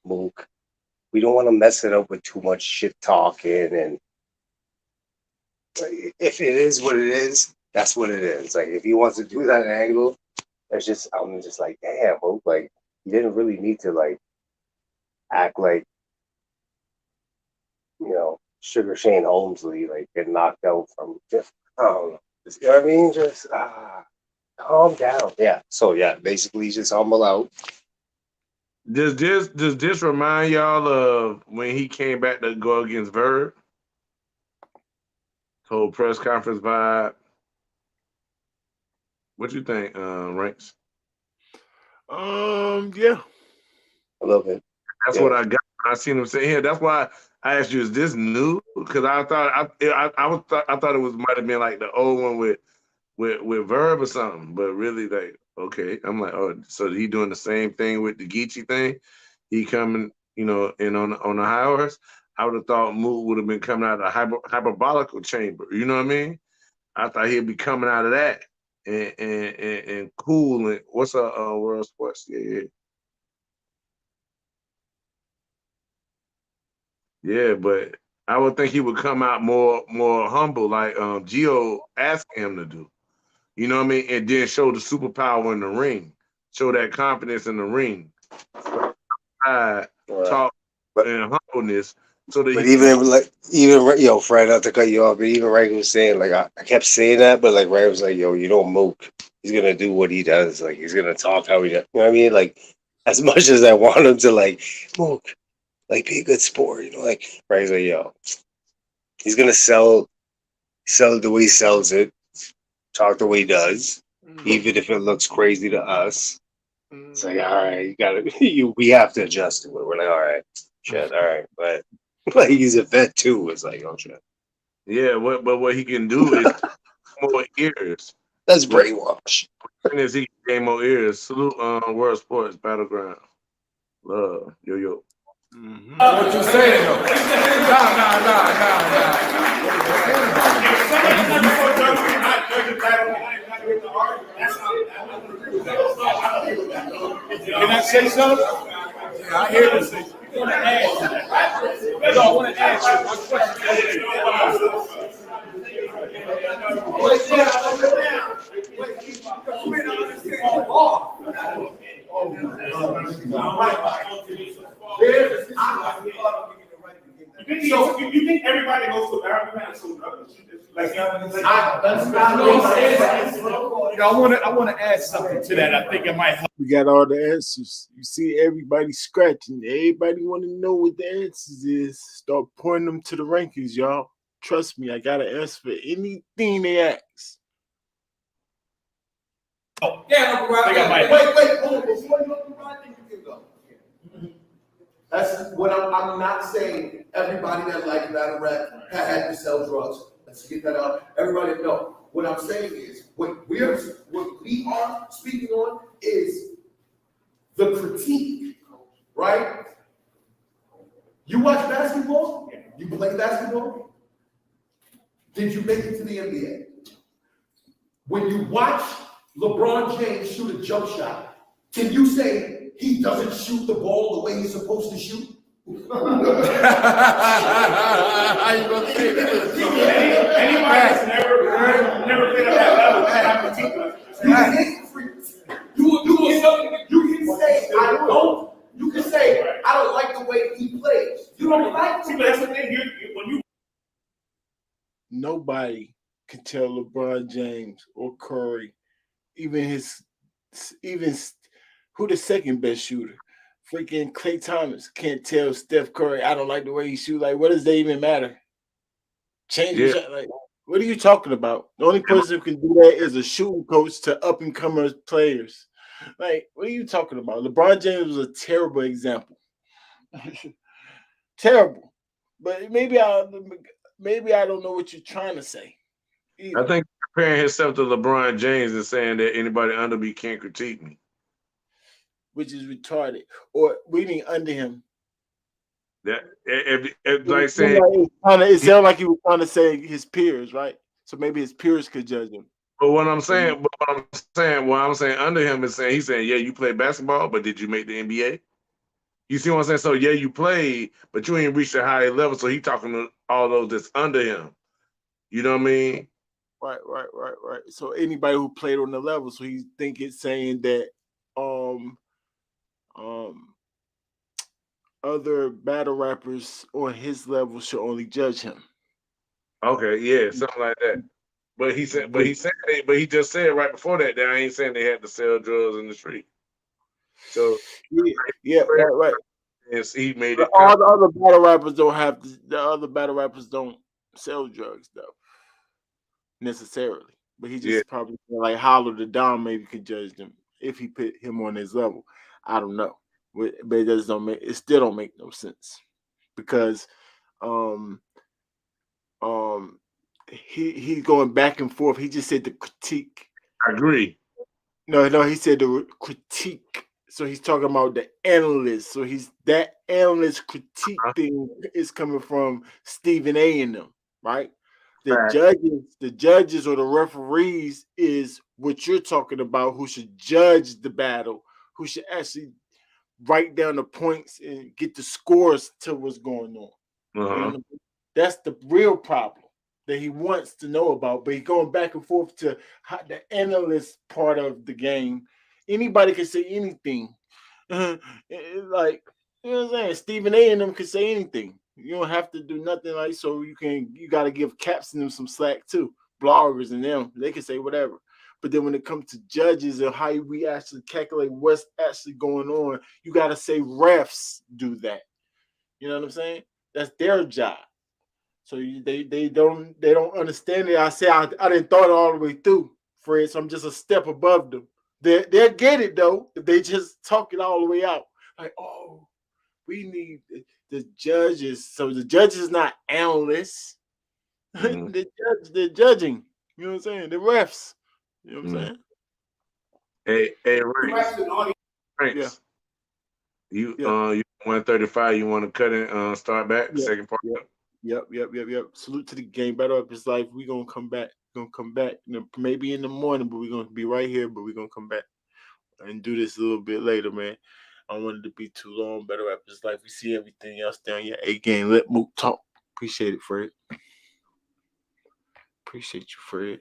Mook. We don't want to mess it up with too much shit talking, and if it is what it is, that's what it is. Like if he wants to do that angle, it's just, I'm just like, damn, Mook, like you didn't really need to like act like, you know, Sugar Shane Holmesley, like get knocked out from just, I don't know. Just, you know what I mean? Just calm down. Yeah. So yeah, basically just humble out. Does this remind y'all of when he came back to go against Verb? Whole press conference vibe. What you think, Ranks? Yeah. A little bit. That's what I got. I seen him say here. That's why I asked you, is this new? Because I thought I thought it was might have been like the old one with Verb or something. But really, like, okay, I'm like, oh, so he doing the same thing with the Geechee thing? He coming, you know, in on the high horse. I would have thought Mook would have been coming out of the hyperbolical chamber. You know what I mean? I thought he'd be coming out of that and cool. And what's World Sports? Yeah. Yeah, but I would think he would come out more humble, like Gio asking him to do. You know what I mean? And then show the superpower in the ring, show that confidence in the ring, talk and humbleness, so that But he even Fred, not to cut you off, but even Ray was saying, like, I kept saying that, but like Ray was like, yo, you don't Mook. He's gonna do what he does. Like he's gonna talk how he does. You know what I mean? Like as much as I want him to like Mook, like be a good sport, you know, like Ray's like, yo, He's gonna sell it the way he sells it, talk the way he does, even if it looks crazy to us. It's like, all right, you gotta, we have to adjust to it. We're like, all right, shit, all right, but like he's a vet too. It's like, oh shit. Yeah, what he can do is more ears. That's brainwash. And is he gain more ears? Salute World Sports Battleground. Love. Yo. What you saying though? Can I say something? I hear this. I want to ask you one question. You think everybody goes to American like I want to add something to that. I think it might help. We got all the answers. You see everybody scratching. Everybody want to know what the answers is. Start pointing them to the rankings, y'all. Trust me, I got an answer for anything they ask. Oh, yeah, Wait, hold on. Before you go to Rod, you can go. That's what I'm not saying. Everybody that likes battle rap had to sell drugs. Let's get that out. Everybody know. What I'm saying is, what we are speaking on is the critique, right? You watch basketball? You play basketball? Did you make it to the NBA? When you watch LeBron James shoot a jump shot, can you say he doesn't shoot the ball the way he's supposed to shoot? How you gonna say that? Anybody that's never played at that level can have particular. You can say I don't. You can say I don't like the way he plays. You don't like the way. That's the thing. When you Nobody can tell LeBron James or Curry, even who the second best shooter. Freaking Klay Thomas can't tell Steph Curry, I don't like the way he shoot. Like, what does that even matter? Change the shot. Like, what are you talking about? The only person who can do that is a shooting coach to up and comers players. Like, what are you talking about? LeBron James was a terrible example. Terrible. But maybe I don't know what you're trying to say. I think comparing himself to LeBron James and saying that anybody under me can't critique me, which is retarded. Or we mean under him. That if like saying it sounded like he was trying to say his peers, right? So maybe his peers could judge him. But what I'm saying under him is saying he's saying, yeah, you play basketball, but did you make the NBA? You see what I'm saying? So yeah, you played, but you ain't reached a higher level. So he talking to all those that's under him. You know what I mean? Right. So anybody who played on the level, so he think it's saying that other battle rappers on his level should only judge him. Okay, yeah, something like that. But he just said right before that I ain't saying they had to sell drugs in the street. So yeah, right. Yes, he made it. All the other battle rappers don't have the other battle rappers don't sell drugs though, necessarily. But he just probably like Hollow the Dom maybe could judge them if he put him on his level. I don't know. But it still don't make no sense. Because he's going back and forth. He just said the critique. I agree. No, he said the critique. So he's talking about the analyst. So that analyst critique thing is coming from Stephen A and them, right? The judges or the referees is what you're talking about, who should judge the battle, who should actually write down the points and get the scores to what's going on. You know, that's the real problem that he wants to know about, but he's going back and forth to the analyst part of the game. Anybody can say anything. Like, you know what I'm saying? Stephen A and them can say anything. You don't have to do nothing like so. You got to give Caps and them some slack too. Bloggers and them, they can say whatever. But then when it comes to judges and how we actually calculate what's actually going on, you got to say refs do that. You know what I'm saying? That's their job. So they don't understand it. I say I didn't thought it all the way through, Fred. So I'm just a step above them. They'll get it though if they just talk it all the way out. Like, oh, we need the judges. So the judge is not analysts. Mhm. They're judging. You know what I'm saying? The refs. You know what I'm saying? Hey, Ranks. Yeah. You Yeah. you 135. You want to cut and start back the second part? Yep. Salute to the game. Battle Up His Life. We're gonna come back. Maybe in the morning, but we're gonna be right here. But we're gonna come back and do this a little bit later, man. I don't want it to be too long. Battle Up His Life. We see everything else down your A game. Let Mook talk. Appreciate it, Fred. Appreciate you, Fred.